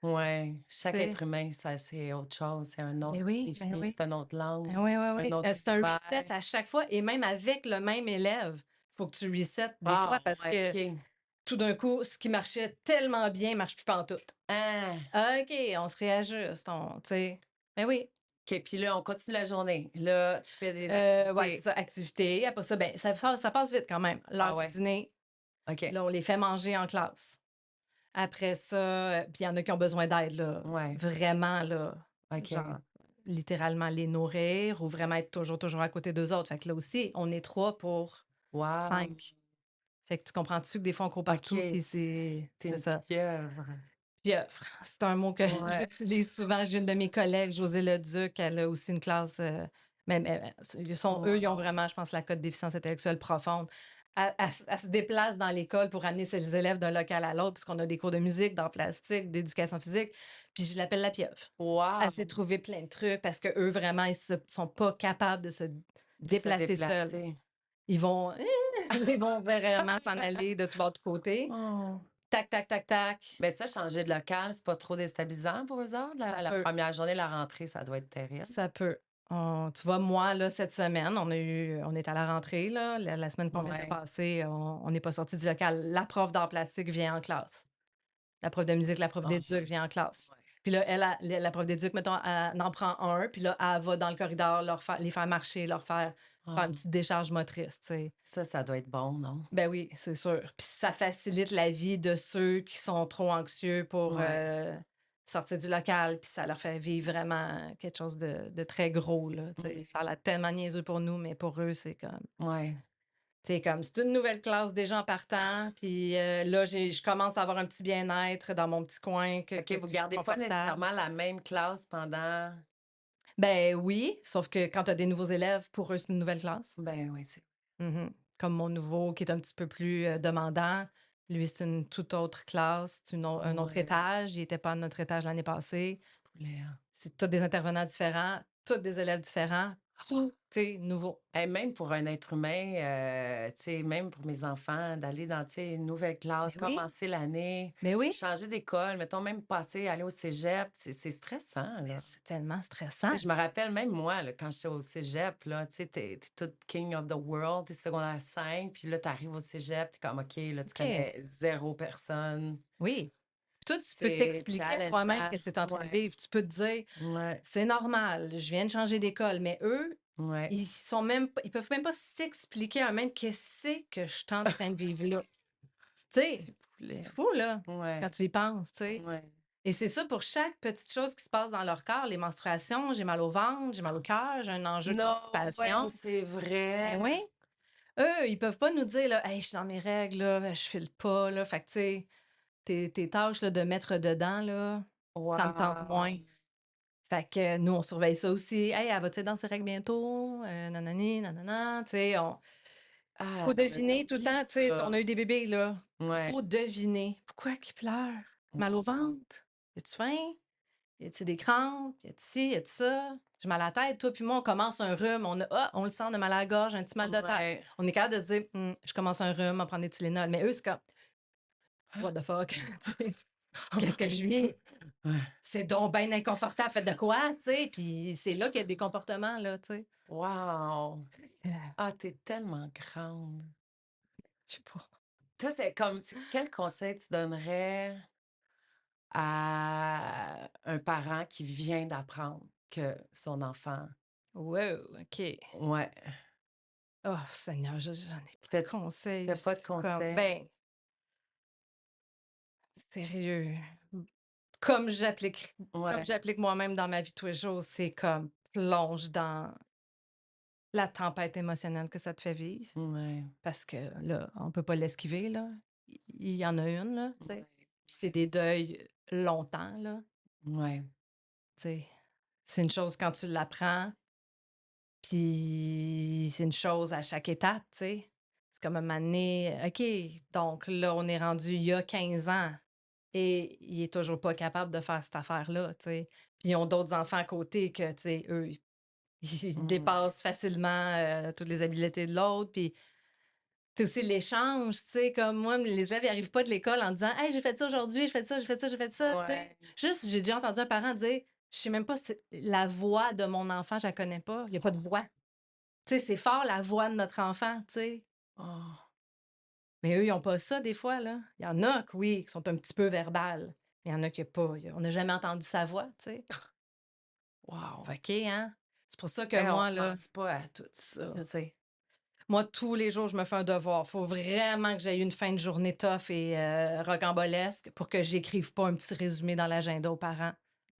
Ouais, chaque sais? être humain, ça, c'est autre chose, c'est un autre Ben oui, défi, ben oui. c'est une autre langue, Oui, oui, un oui. autre C'est un reset univers. à chaque fois et même avec le même élève, faut que tu resets des fois Ah, parce ouais, que OK. tout d'un coup, ce qui marchait tellement bien marche plus pantoute. Ah! OK, on se réajuste, on tu sais? Ben oui. OK, puis là, on continue la journée. Là, tu fais des Ouais, c'est activités. ça, activité. Après ça, ben, ça passe vite quand même. Ah L'heure du ouais, dîner, OK. là, on les fait manger en classe. Après ça, puis il y en a qui ont besoin d'aide, là, Ouais, vraiment, là, OK. genre, littéralement les nourrir ou vraiment être toujours, toujours à côté d'eux autres. Fait que là aussi, on est 3 pour Wow! 5. Fait que tu comprends-tu que des fois, on court OK, partout, puis c'est une ça. pieuvre. Pieuvre, c'est un mot que Ouais. j'utilise souvent. J'ai une de mes collègues, Josée Leduc, elle a aussi une classe, même ils sont eux, ils ont Wow! vraiment, je pense, la cote déficience intellectuelle profonde. Elle se déplace dans l'école pour amener ses élèves d'un local à l'autre, puisqu'on a des cours de musique, d'art plastique, d'éducation physique, puis je l'appelle la pieuvre. Elle Wow! s'est trouvée plein de trucs parce qu'eux, vraiment, ils sont pas capables de se De se déplacer seuls. déplacer. Ils vont ils vont vraiment s'en aller de tous bords, de tous côtés. Oh! Tac, tac, tac, tac. Mais ça, changer de local, c'est pas trop déstabilisant pour eux autres? Ça La peut. 1re journée, la rentrée, ça doit être terrible. Ça peut. Tu vois, moi, là, cette semaine, on est à la rentrée, là. La semaine qu'on vient de Ouais. passer, on n'est pas sorti du local. La prof d'art plastique vient en classe. La prof de musique, la prof Oh, d'éduc vient en classe. ouais. Puis là, la prof d'éduc, mettons, elle en prend un, puis là, elle va dans le corridor les faire marcher, leur faire une Oh, petite décharge motrice, tu sais. ça doit être bon, non? Ben oui, c'est sûr. Puis ça facilite la vie de ceux qui sont trop anxieux pour, Ouais. sortir du local, puis ça leur fait vivre vraiment quelque chose de très gros, là, tu sais. Mmh. Ça a l'air tellement niaiseux pour nous, mais pour eux, c'est comme Ouais. c'est une nouvelle classe déjà en partant, puis, là, je commence à avoir un petit bien-être dans mon petit coin OK, que vous je suis gardez pas confortable. nécessairement la même classe pendant Ben oui, sauf que quand tu as des nouveaux élèves, pour eux, c'est une nouvelle classe. ben, oui, c'est Mmh. Comme mon nouveau qui est un petit peu plus, demandant, lui, c'est une toute autre classe, c'est un autre ouais, étage. Il était pas à notre étage l'année passée. petit poulet, hein. C'est tous des intervenants différents, tous des élèves différents, tout est nouveau. Hey, même pour un être humain, tu sais, même pour mes enfants, d'aller dans, tu sais, une nouvelle Mais classe, oui, commencer l'année, mais oui, changer d'école, mettons même passer, aller au cégep, c'est stressant, mais là. c'est tellement Tu stressant. sais, je me rappelle même moi, là, quand j'étais au cégep, là, tu sais, tu toute king of the world, tu secondaire 5, puis là, tu arrives au cégep, tu comme: «OK, là, tu OK, connais zéro personne». oui. Toi, tu peux C'est t'expliquer à toi-même challengeant. qu'est-ce que tu es en train de Ouais, vivre. Tu peux te dire: ouais, «C'est normal, je viens de changer d'école», mais eux, ouais. ils peuvent même pas s'expliquer à eux-mêmes qu'est-ce que je suis en train de vivre là. Tu sais? Petit poulet. C'est fou, là, quand Ouais, tu y penses, tu sais? ouais. Et c'est ça pour chaque petite chose qui se passe dans leur corps, les menstruations, j'ai mal au ventre, j'ai mal au cœur, j'ai un enjeu de Non, ouais, constipation. c'est vrai. Ben oui. Eux, ils peuvent pas nous dire, là: «Hey, je suis dans mes règles, là, je file pas, là». Fait que, tu sais, tes tâches, là, de mettre dedans, là, ça me tente moins. Wow! Fait que nous, on surveille ça aussi. «Hey, elle va-tu être dans ses règles bientôt? Nanani, nanana». Tu sais, faut Ah, on deviner tout le oublie temps, tu sais, on ça. a eu des bébés, là. Ouais. Faut deviner. Pourquoi qu'ils pleurent? Mal au Wow! ventre? Y a-tu faim? Y a-tu des crampes? Y a-tu ci? Y a-tu ça? J'ai mal à la tête. Toi puis moi, on commence un rhume. On le sent, on a mal à la gorge, un petit mal de tête. Ouais. On est capable de se dire: je commence un rhume, on va prendre des Tylenol». Mais eux, c'est comme: «What the fuck?» Tu sais? «Qu'est-ce que je vis? Ouais. C'est donc bien inconfortable. Faites de quoi?» Tu sais? Puis c'est là qu'il y a des comportements, là, tu sais. Wow! Euh, Ah, tu tellement grande. je sais pas. Toi, c'est comme quel conseil tu donnerais à un parent qui vient d'apprendre que son enfant Wow, OK. ouais, Oh Seigneur, j'en ai pas tu de conseils. as pas de Comme conseils? ben, sérieux, comme j'applique comme Ouais, j'applique moi-même dans ma vie de tous les jours, c'est comme plonge dans la tempête émotionnelle que ça te fait vivre. ouais, Parce que là, on peut pas l'esquiver, là. Il y en a une, là, tu sais. ouais, Puis c'est des deuils longtemps, là, ouais, tu sais. C'est une chose quand tu l'apprends, puis c'est une chose à chaque étape, tu sais. C'est comme un moment donné, OK, donc là, on est rendu il y a 15 ans et il est toujours pas capable de faire cette affaire-là, tu sais. Puis ils ont d'autres enfants à côté que, tu sais, eux, ils ouais, dépassent facilement, toutes les habiletés de l'autre, puis C'est aussi l'échange, tu sais, comme moi, les élèves, ils arrivent pas de l'école en disant: «Hey, j'ai fait ça aujourd'hui, j'ai fait ça, j'ai fait ça, j'ai fait ça», tu sais? Ouais. Juste, j'ai déjà entendu un parent dire: «Je sais même pas si la voix de mon enfant, je la connais pas, il y a pas de voix». Tu sais, c'est fort la voix de notre enfant, tu sais? Oh, Mais eux, ils ont pas ça des fois, là. Il y en a que oui, qui sont un petit peu verbales, mais il y en a qui pas. On n'a jamais entendu sa voix, tu sais? wow! Fait que, hein, c'est pour ça que Hey, on moi, là, pense pas à tout ça. je sais. Moi, tous les jours, je me fais un devoir. Faut vraiment que j'aie une fin de journée tough et rocambolesque pour que j'écrive pas un petit résumé dans l'agenda aux parents.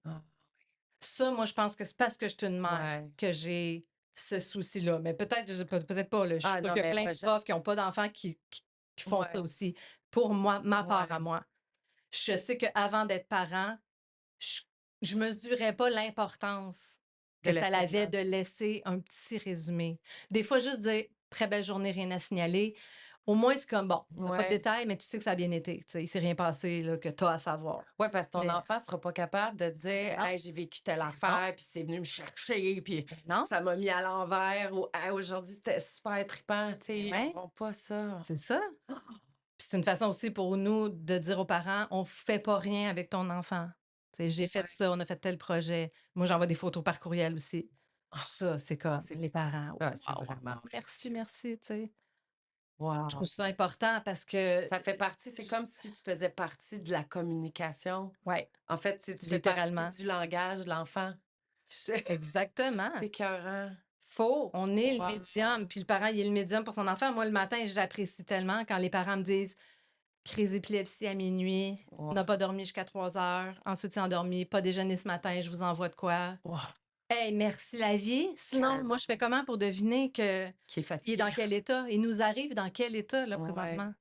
Ah, Ça, moi, je pense que c'est parce que je suis une mère ouais. que j'ai ce souci-là. Mais peut-être, peut-être pas, là. Je suis Ah sûre non, qu'il y a mais plein de pas ja profs qui n'ont pas d'enfants qui font ça ouais, aussi. Pour moi, ma part à ouais, moi. Je sais qu'avant d'être parent, je je mesurais pas l'importance de que ça avait l'expérience. de laisser un petit résumé. Des fois, juste dire: «Très belle journée, rien à signaler». Au moins, c'est comme, bon, tu pas de Ouais. détails, mais tu sais que ça a bien été, tu sais, il s'est rien passé, là, que tu as à savoir. Ouais, parce que ton Mais enfant sera pas capable de te dire: non, «Hey, j'ai vécu telle ben non, affaire, puis c'est venu me chercher, puis ben non, ça m'a mis à l'envers» ou «Hey, aujourd'hui, c'était super trippant», tu sais, ben ils ouais, auront pas ça. c'est ça. Puis c'est une façon aussi pour nous de dire aux parents: «On fait pas rien avec ton enfant». Tu sais: «J'ai fait Ouais. ça, on a fait tel projet». Moi, j'envoie des photos par courriel aussi. Ah, Ça, c'est comme c'est les parents: c'est «Waouh, vraiment waouh, merci, précieux. merci», tu sais? Je trouve Wow! ça important parce que Ça fait partie c'est comme si tu faisais partie de la communication. ouais, En fait, tu fais partie littéralement. du langage de l'enfant. C'est Exactement. c'est écœurant. On est le médium, Wow! puis le parent, il est le médium pour son enfant. Moi, le matin, j'apprécie tellement quand les parents me disent: «Crise d'épilepsie à minuit, on n'a Wow! pas dormi jusqu'à 3 heures, ensuite il s'est endormi, pas déjeuné ce matin, je vous envoie de quoi». Wow! Hey, merci la vie. Sinon, moi, je fais comment pour deviner que Qui est il est fatigué. dans quel état? Il nous arrive dans quel état, là, Ouais. présentement?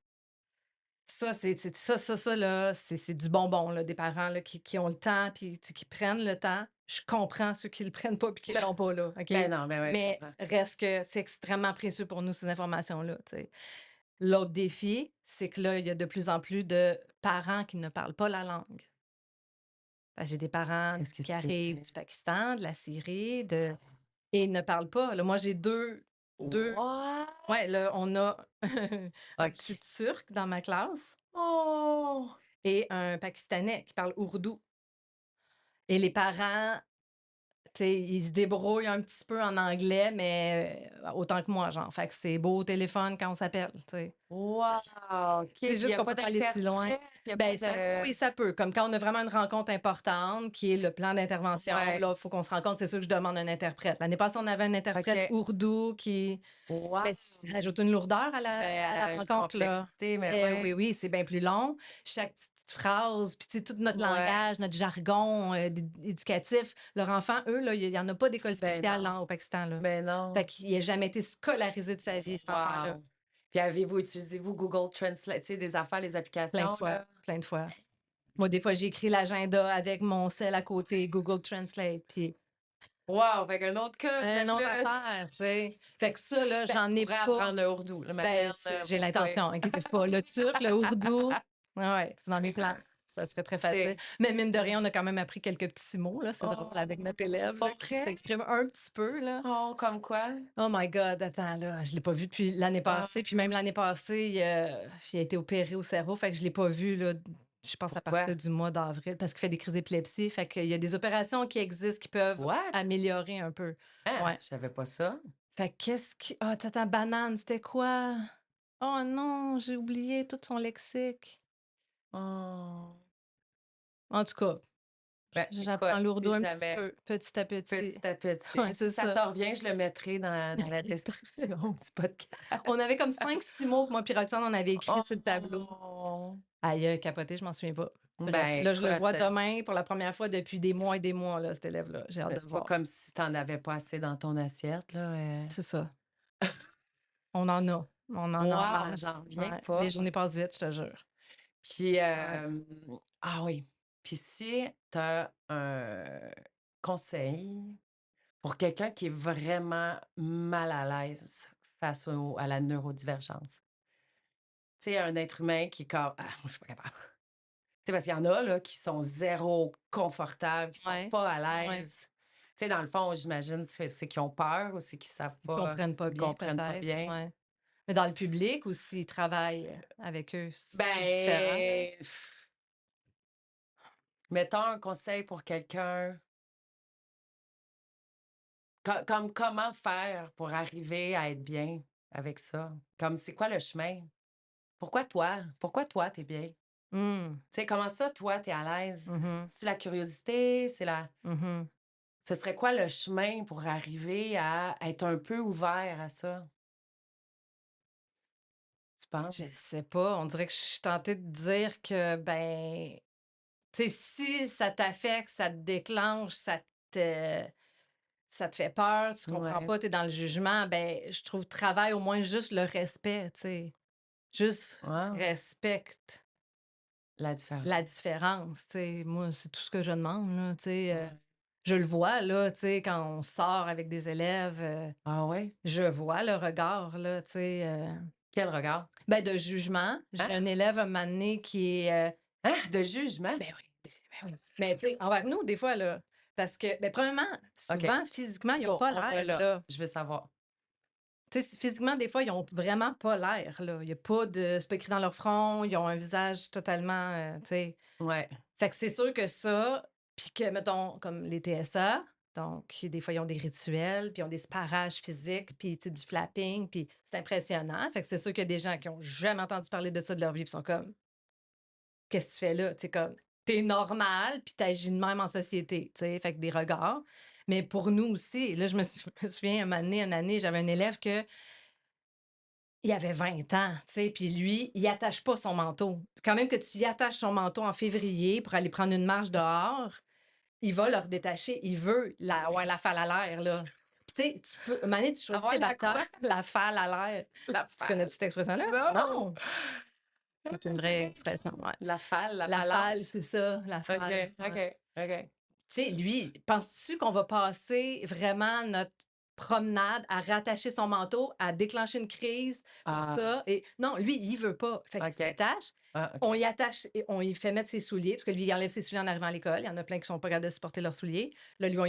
Ça, c'est ça, là, c'est du bonbon, là, des parents, là, qui ont le temps puis, tu sais, qui prennent le temps. Je comprends ceux qui le prennent pas puis qui l'ont pas, là, OK? Ben non, ben ouais, je Mais comprends. reste que c'est extrêmement précieux pour nous, ces informations-là, tu sais. L'autre défi, c'est que là, il y a de plus en plus de parents qui ne parlent pas la langue. J'ai des parents Qu'est-ce que qui tu peux arrivent faire? du Pakistan, de la Syrie, et ils ne parlent pas. Là, moi, j'ai deux What? ouais, là, on a un petit OK. Turc dans ma classe Oh! et un Pakistanais qui parle ourdou et les parents, tu sais, ils se débrouillent un petit peu en anglais, mais autant que moi, genre. Fait que c'est beau au téléphone quand on s'appelle, tu sais. Wow! OK, C'est puis il y juste a qu'on pas peut pas aller si loin. d'interprète, il y a pas Ben ça de oui, ça peut. Comme quand on a vraiment une rencontre importante qui est le plan d'intervention, ouais, là, il faut qu'on se rencontre, c'est sûr que je demande un interprète. L'année passée, on avait un interprète OK. ourdou qui Wow! ben, ça ajoute une lourdeur à la Ben, une rencontre, là. complexité, mais Eh ouais. oui, oui, c'est bien plus long. Chaque petite phrase, puis tu sais, tout notre Ouais. langage, notre jargon, éducatif, leur enfant, eux, là, il y en a pas d'école Ben spéciale, non, là, au Pakistan, là. ben Fait non. qu'il a jamais été scolarisé de sa vie, cet enfant-là. Wow! Puis utilisez-vous Google Translate, tu sais, des affaires, les Plein de applications, fois, là? plein de fois. Moi, des fois, j'écris l'agenda avec mon sel à côté, Google Translate, puis Wow! Fait qu'un autre coche de une autre plus. affaire, tu sais. Fait que ça, là, Ben, tu j'en ai pourrais pas. apprendre le ourdou, le Ben, materne, j'ai pour toi. l'intention, inquiétez-vous pas. Le turc, le ourdou, ouais, c'est dans mes plans. Ça serait très facile. C'est Mais mine de rien, on a quand même appris quelques petits mots, là. C'est drôle avec oh! notre élève, là, Pour qui vrai? s'exprime un petit peu, là. Oh, comme quoi? Oh my God, attends, là, je l'ai pas vu depuis l'année Ah, passée. Puis même l'année passée, il a été opéré au cerveau, fait que je l'ai pas vu, là, je pense à pourquoi? partir du mois d'avril, parce qu'il fait des crises d'épilepsie. Fait qu'il y a des opérations qui existent qui peuvent What? améliorer un peu. Ah, Ouais. je savais pas ça. Fait que qu'est-ce qui ah, attends, banane, c'était quoi? Oh non, j'ai oublié tout son lexique. Oh! En tout cas, Ben, j'apprends écoute, si l'ourdou un petit jamais peu, petit à petit. petit à petit. Ouais, Si c'est ça te ça. revient, je le mettrai dans la description du On podcast. avait comme 5-6 mots que moi puis Roxane, on avait écrit sur le tableau. Oh! Aïe, capoté, je m'en souviens pas. Bref, Ben, là, je le vois écoute, demain pour la première fois depuis des mois, là, cet élève-là. J'ai hâte de le c'est pas voir. comme si tu en avais pas assez dans ton assiette, là, C'est ça. On en a. On en a en Wow! masse. J'en reviens Ouais, les pas. journées passent vite, je te jure. Puis, Ouais. ah oui, puis si tu as un conseil pour quelqu'un qui est vraiment mal à l'aise face à la neurodivergence. Tu sais, un être humain qui est comme: «Ah, moi, je suis pas capable». Tu sais, parce qu'il y en a, là, qui sont zéro confortables, qui sont Ouais. pas à Ouais. l'aise. Tu sais, dans le fond, j'imagine, c'est qu'ils ont peur ou c'est qu'ils savent Ils pas, comprennent pas ils bien comprennent pas peut-être, bien. ouais. Mais dans le public ou s'ils travaillent avec eux, c'est différent? Ben, mettons un conseil pour quelqu'un, comme comment faire pour arriver à être bien avec ça? Comme c'est quoi le chemin? Pourquoi toi? Pourquoi toi, t'es bien? Mmh. Tu sais, comment ça, toi, t'es à l'aise? Mmh. C'est-tu la curiosité? C'est la... Mmh. Ce serait quoi le chemin pour arriver à être un peu ouvert à ça, tu Je penses? sais pas, on dirait que je suis tentée de dire que, ben, tu sais, si ça t'affecte, ça te déclenche, te ça te fait peur, tu comprends Ouais, pas, tu es dans le jugement, ben, je trouve travaille au moins juste le respect, tu sais. Juste ouais, respecte la différence. la différence, tu sais. Moi, c'est tout ce que je demande, là, tu sais, Ouais. je le vois, là, tu sais, quand on sort avec des élèves, Ah ouais? je vois le regard, là, tu sais, Quel regard? ben, de jugement. J'ai un Hein? élève, un moment donné, qui est, Hein? De jugement? ben oui, ben oui. Mais tu sais, envers nous, des fois, là, parce que, ben, premièrement, OK, souvent, physiquement, ils ont go, pas on va l'air, là. là. Je veux savoir. Tu sais, physiquement, des fois, ils ont vraiment pas l'air, là. Il y a pas de c'est pas écrit dans leur front, ils ont un visage totalement, tu sais. Ouais. Fait que c'est sûr que ça, puis que, mettons, comme les TSA, donc des fois, ils ont des rituels, puis ils ont des sparages physiques, puis, tu sais, du flapping, puis c'est impressionnant. Fait que c'est sûr qu'il y a des gens qui ont jamais entendu parler de ça de leur vie, puis sont comme: «Qu'est-ce que tu fais là?» Tu sais, comme, t'es normal, puis tu agis de même en société, tu sais? Fait que des regards. Mais pour nous aussi, là, je me souviens, un moment donné, une année, j'avais un élève que il avait 20 ans, tu sais, puis lui, il attache pas son manteau. Quand même que tu y attaches son manteau en février pour aller prendre une marche dehors, il va le redétacher. Il veut la ouais, la falle à l'air, là. Puis tu sais, tu peux un moment donné, tu choisis Avoir tes la batailles, quoi? la falle à l'air. La Tu connais falle. cette expression-là? Non! Non? C'est une vraie expression, ouais. La falle, la La falle, phalange? c'est ça, la OK, falle, ouais. OK, OK. Tu sais, lui, penses-tu qu'on va passer vraiment notre promenade à rattacher son manteau, à déclencher une crise pour Ah, ça? Et non, lui, il veut pas. Fait qu'il se OK. détache. Ah, On OK. y attache, et on y fait mettre ses souliers, parce que lui, il enlève ses souliers en arrivant à l'école. Il y en a plein qui sont pas capables de supporter leurs souliers. Là, lui, on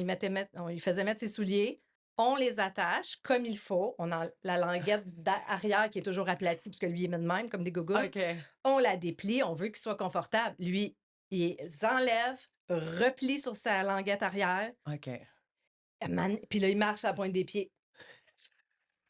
lui faisait mettre ses souliers. On les attache comme il faut. On a la languette arrière qui est toujours aplatie, parce que lui, il met de même, comme des gougounes. OK. On la déplie, on veut qu'il soit confortable. Lui, il enlève, replie sur sa languette arrière, OK. puis là, il marche à la pointe des pieds.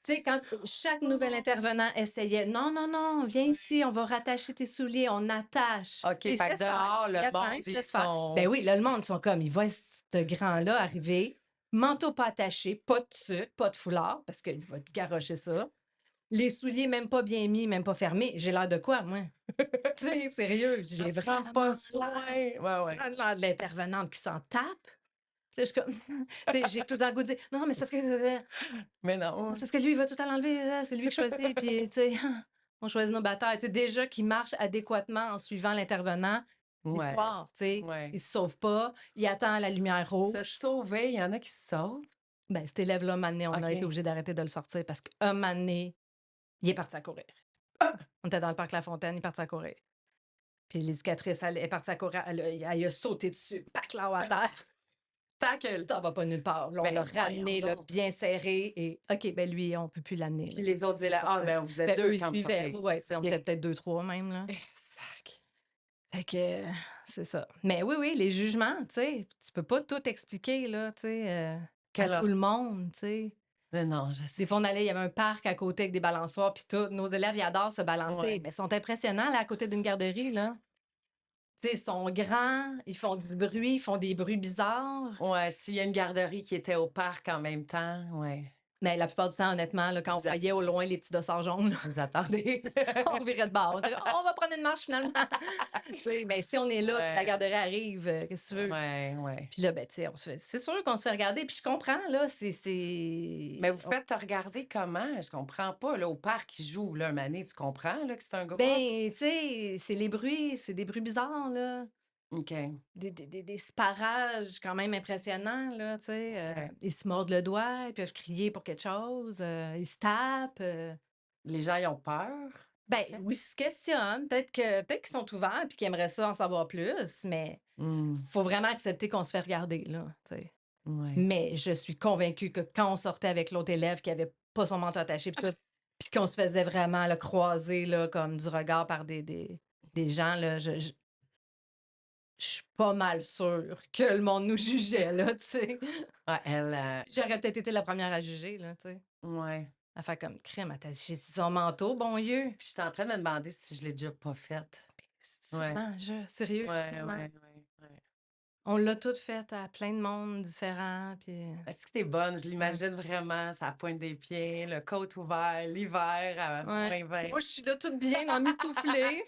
Tu sais, quand chaque nouvel intervenant essayait: «Non, non, non, viens ici, on va rattacher tes souliers, on attache». OK, Il se fait que laisse faire. dehors, Il le attend, monde, il se ils laisse faire. Ben sont oui, là, le monde sont comme, il voit ce grand-là arriver, manteau pas attaché, pas de tuque, pas de foulard, parce qu'il va te garrocher ça. Les souliers même pas bien mis, même pas fermés. J'ai l'air de quoi, moi? Tu sais, sérieux, j'ai prends vraiment pas soin. Ouais, ouais. l'air de l'intervenante qui s'en tape. Puis là, je suis comme tu sais, j'ai tout le temps le goût de dire: «Non, mais c'est parce que, Mais c'est non. parce que lui, il va tout le temps l'enlever, c'est lui qui choisit, puis tu sais, on choisit nos batailles». Tu sais, déjà qu'il marche adéquatement en suivant l'intervenant, Ouais, l'histoire, tu sais, ouais. il se sauve pas, il attend la lumière Se rouge. sauver, il y en a qui se sauvent? Ben, cet élève-là, un moment donné, on a été OK. obligé d'arrêter de le sortir parce qu'un moment donné, il est parti à courir. On était dans le parc La Fontaine, il est parti à courir. Puis l'éducatrice, elle est partie à courir, elle a sauté dessus, paclaou à terre. Tacle! Ça va pas nulle part. Là, on l'a Ben voyons ramené, là, donc. bien serré et OK, ben lui, on peut plus l'amener, là. Puis les autres Il est élèves, ah porté. ben vous êtes Ben, 2 eux, ils quand vous suivaient. sortez. Ouais, tu sais, on était OK. peut-être 2-3 même, là. Eh sac! Fait que, c'est ça. Mais oui, oui, les jugements, tu sais, tu peux pas tout expliquer, là, tu sais, à Quelle tout le heure? monde, tu sais. Mais non, je Des sais. fois, on allait, il y avait un parc à côté avec des balançoires puis tout. Nos élèves, ils adorent se balancer, Ouais. mais ils sont impressionnants, là, à côté d'une garderie, là. Tu sais, ils sont grands, ils font du bruit, ils font des bruits bizarres. Ouais, s'il y a une garderie qui était au parc en même temps, ouais. Mais la plupart du temps, honnêtement, là, quand on Vous voyait au loin les petits dossards jaunes, là, vous attendez. on virait de bord. On était comme: «On va prendre une marche finalement». Tu sais, mais si on est là puis la Ouais, garderie arrive, qu'est-ce que tu veux? ouais, ouais. Puis là, ben, tu sais, on se fait c'est sûr qu'on se fait regarder, puis je comprends, là, Mais vous on faites te regarder comment? Je comprends pas, là, au parc, ils jouent, là, un moment donné, tu comprends, là, que c'est un groupe? ben, tu sais, c'est les bruits, c'est des bruits bizarres, là. OK, Des sparages quand même impressionnants, là, tu sais, OK. ils se mordent le doigt, ils peuvent crier pour quelque chose, ils se tapent, Les gens, ils ont peur, en ben, fait? oui, ils se questionnent, peut-être qu'ils sont ouverts puis qu'ils aimeraient ça en savoir plus, mais Mmh, faut vraiment accepter qu'on se fait regarder, là, tu sais. ouais. Mais je suis convaincue que quand on sortait avec l'autre élève qui avait pas son manteau attaché puis tout, Puis qu'on se faisait vraiment là, croiser là, comme du regard par des gens, là, je suis pas mal sûre que le monde nous jugeait, là, tu sais. Ah, elle, J'aurais peut-être été la première à juger, là, tu sais. ouais. À faire comme crème, attends, j'ai son manteau, bon Dieu. Puis j'étais en train de me demander si je l'ai déjà pas faite. Ouais. Sûrement, sérieux, Ouais, sûrement. ouais, ouais, ouais. On l'a toutes fait à plein de monde différents, puis Est-ce que t'es bonne? Je ouais. l'imagine vraiment, ça pointe des pieds, le côte ouvert, l'hiver à Ouais. -20. Moi, je suis là toute bien, emmitouflée.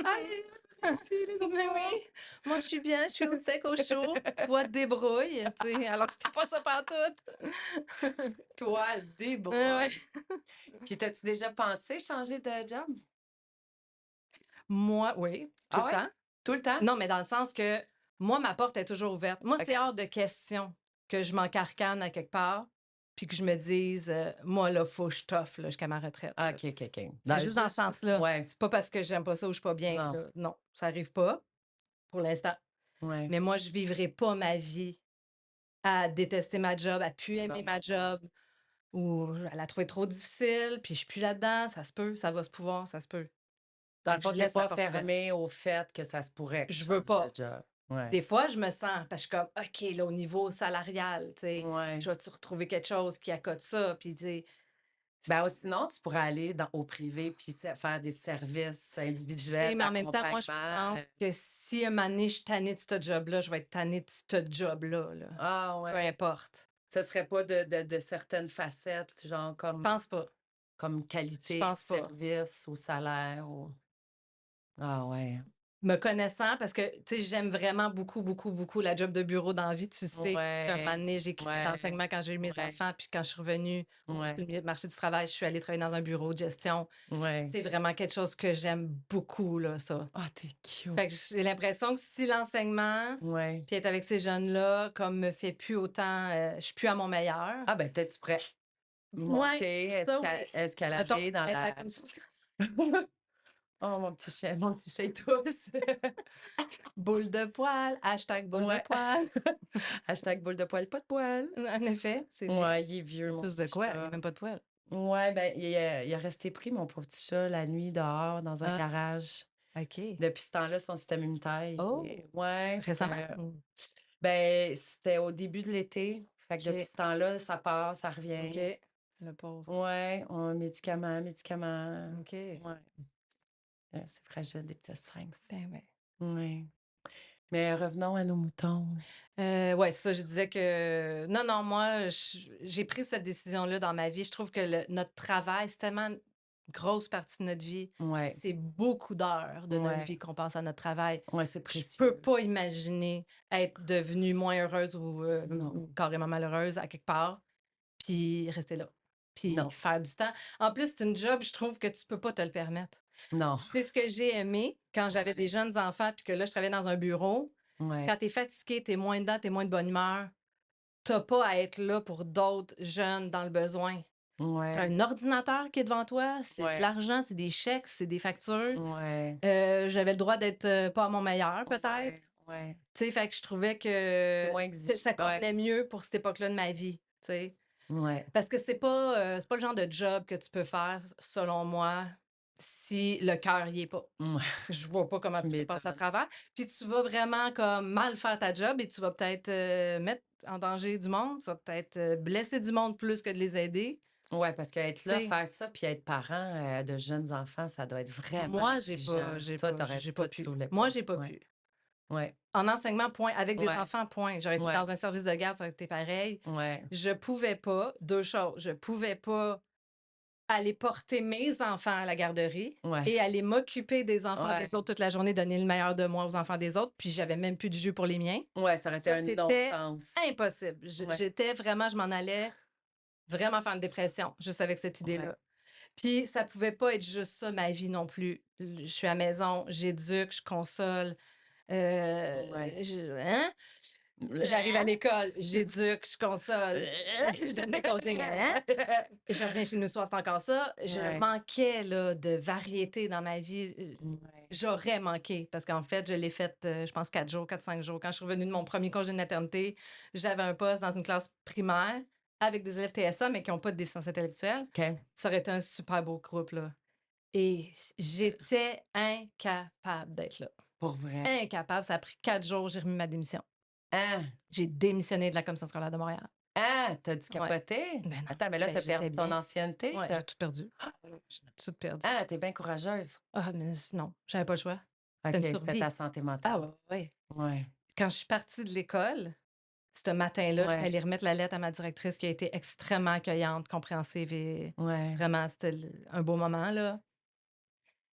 Allez, aussi, les Mais enfants! oui, moi, je suis bien, je suis au sec, au chaud. Toi, débrouille, tu sais, alors que c'était pas ça pantoute. Toi, Ouais, ouais. débrouille. Puis t'as-tu déjà pensé changer de job? Moi, oui, tout Ah le ouais? temps. Tout le temps? Non, mais dans le sens que moi, ma porte est toujours ouverte. Moi, c'est OK. hors de question que je m'encarcane à quelque part, puis que je me dise, moi, là, faut que je toffe là, jusqu'à ma retraite. Ah, Là. OK, OK, OK. C'est juste dans ce Juste sens-là. ouais, C'est pas parce que j'aime pas ça ou je suis pas bien. non, Là. Non, ça arrive pas pour l'instant. ouais, Mais moi, je vivrai pas ma vie à détester ma job, à plus aimer non. ma job ou à la trouver trop difficile, puis je suis plus là-dedans. Ça se peut, ça va se pouvoir, ça se peut. Dans Fait le que fond, je tu laisse la pas porte ouverte. fermé au fait que ça se pourrait que tu Je veux changes de pas. job. Ouais, Des fois, je me sens, parce que je suis comme, OK, là, au niveau salarial, tu sais, ouais. je vais-tu retrouver quelque chose qui accote ça? Puis, tu sais, Ben, ou sinon, tu pourrais aller au privé puis faire des services je individuels sais, mais en même temps, moi, je d'accompagnement, pense que si un moment donné, je suis tannée de ce job-là, je vais être tannée de ce job-là, là. ah Peu ouais. importe. Ce serait pas de certaines facettes, genre Je comme pense pas. Je qualité de pense pas. service ou salaire ou ah ouais. Me connaissant, parce que, tu sais, j'aime vraiment beaucoup, beaucoup, beaucoup la job de bureau dans la vie. Tu sais qu'un moment Ouais, donné, j'ai quitté ouais, l'enseignement quand j'ai eu mes ouais, enfants, puis quand je suis revenue ouais, sur le marché du travail, je suis allée travailler dans un bureau de gestion. ouais. C'est vraiment quelque chose que j'aime beaucoup, là, ça. Ah, t'es Fait que cute. j'ai l'impression que si l'enseignement, Ouais. puis être avec ces jeunes-là, comme me fait plus autant, je suis plus à mon meilleur. Ah ben, peut-être tu pourrais Ouais, monter, ça oui. Mettons, escalader dans être la comme ça. oh mon petit chien tous. Boule de poil, hashtag boule de Ouais. poil. Hashtag boule de poil, pas de poil. En effet, c'est vrai. Ouais, il est vieux, mon Plus de petit quoi? Il y a chat. même pas de poil. Ouais, ben, il a resté pris, mon pauvre petit chat, la nuit dehors dans un Ah, garage. OK. Depuis ce temps-là, son système immunitaire, Oh! ouais, fait Récemment? que Ou ben, c'était au début de l'été. Fait que depuis OK, ce temps-là, ça part, ça OK. revient. Le pauvre. Ouais, médicaments, médicaments. OK. Ouais, c'est fragile, des petits sphinx. Ben, ouais. Ouais. Mais revenons à nos moutons. Ouais, ça, je disais que non, non, moi, j'ai pris cette décision-là dans ma vie. Je trouve que notre travail, c'est tellement une grosse partie de notre vie. Ouais, C'est beaucoup d'heures de notre ouais, vie qu'on passe à notre travail. ouais, c'est Je peux précieux. pas imaginer être devenue moins heureuse Non, ou carrément malheureuse à quelque part, puis rester là, puis non, faire du temps. En plus, c'est une job, je trouve que tu peux pas te le permettre. non. C'est ce que j'ai aimé quand j'avais des Ouais, jeunes enfants, puis que là, je travaillais dans un bureau. ouais, Quand tu es fatigué, tu es moins dedans, tu es moins de bonne humeur. Tu pas à être là pour d'autres jeunes dans le besoin. Tu ouais, un ordinateur qui est devant toi, c'est de ouais, l'argent, c'est des chèques, c'est des factures. ouais, J'avais le droit d'être, pas à mon meilleur peut-être. ouais, ouais. Tu sais, fait que je trouvais C'est que moins ça ouais, convenait mieux pour cette époque-là de ma vie, tu sais. ouais, Parce que c'est pas le genre de job que tu peux faire, selon moi, si le cœur y est pas. ouais, Je vois pas comment tu tu peux passer à m'étonnes. travers. Puis tu vas vraiment comme mal faire ta job et tu vas peut-être, mettre en danger du monde. Tu vas peut-être, blesser du monde plus que de les aider. Ouais, parce qu'être Tu là, sais, faire ça, puis être parent, de jeunes enfants, ça doit être vraiment moi, exigeant. Toi, tu j'ai pas tout pu. sous Moi, l'épaule. j'ai pas Ouais, pu. ouais, En enseignement, point. Avec des ouais, enfants, point. J'aurais été ouais, dans un service de garde, ça aurait été pareil. ouais, Je pouvais pas 2 choses, je pouvais pas aller porter mes enfants à la garderie ouais, et aller m'occuper des enfants ouais, des autres toute la journée, donner le meilleur de moi aux enfants des autres, puis j'avais même plus de jus pour les miens. ouais, ça aurait été Ça, un c'était non-sens. impossible. Ouais, J'étais vraiment je m'en allais vraiment faire une dépression, juste avec cette ouais, idée-là. Puis ça pouvait pas être juste ça ma vie non plus. Je suis à la maison, j'éduque, je console, ouais. je hein? J'arrive à l'école, j'éduque, je console, je donne des consignes, hein? Je reviens chez nous le soir, c'est encore ça. Je Ouais, manquais, là, de variété dans ma vie. ouais, J'aurais manqué parce qu'en fait, je l'ai fait, je pense 4 jours, 4-5 jours. Quand je suis revenue de mon premier congé de maternité, j'avais un poste dans une classe primaire avec des élèves TSA, mais qui n'ont pas de déficience intellectuelle. OK. Ça aurait été un super beau groupe, là. Et j'étais incapable d'être là. Pour vrai. Incapable. Ça a pris 4 jours, j'ai remis ma démission. Hein? J'ai démissionné de la Commission scolaire de Montréal. Hein? T'as dû Ouais. capoter? Ben non. Attends, mais là, Ben, t'as j'étais perdu ton bien. ancienneté? Ouais, T'as j'ai tout perdu. J'ai tout perdu. Ah, t'es bien courageuse. Ah, mais non, j'avais pas le choix. OK, C'était une c'était ta survie. santé Ah mentale. ouais. Ouais. Quand je suis partie de l'école, ce matin-là, Ouais. j'allais remettre la lettre à ma directrice qui a été extrêmement accueillante, compréhensive et Ouais. vraiment, c'était un beau moment, là.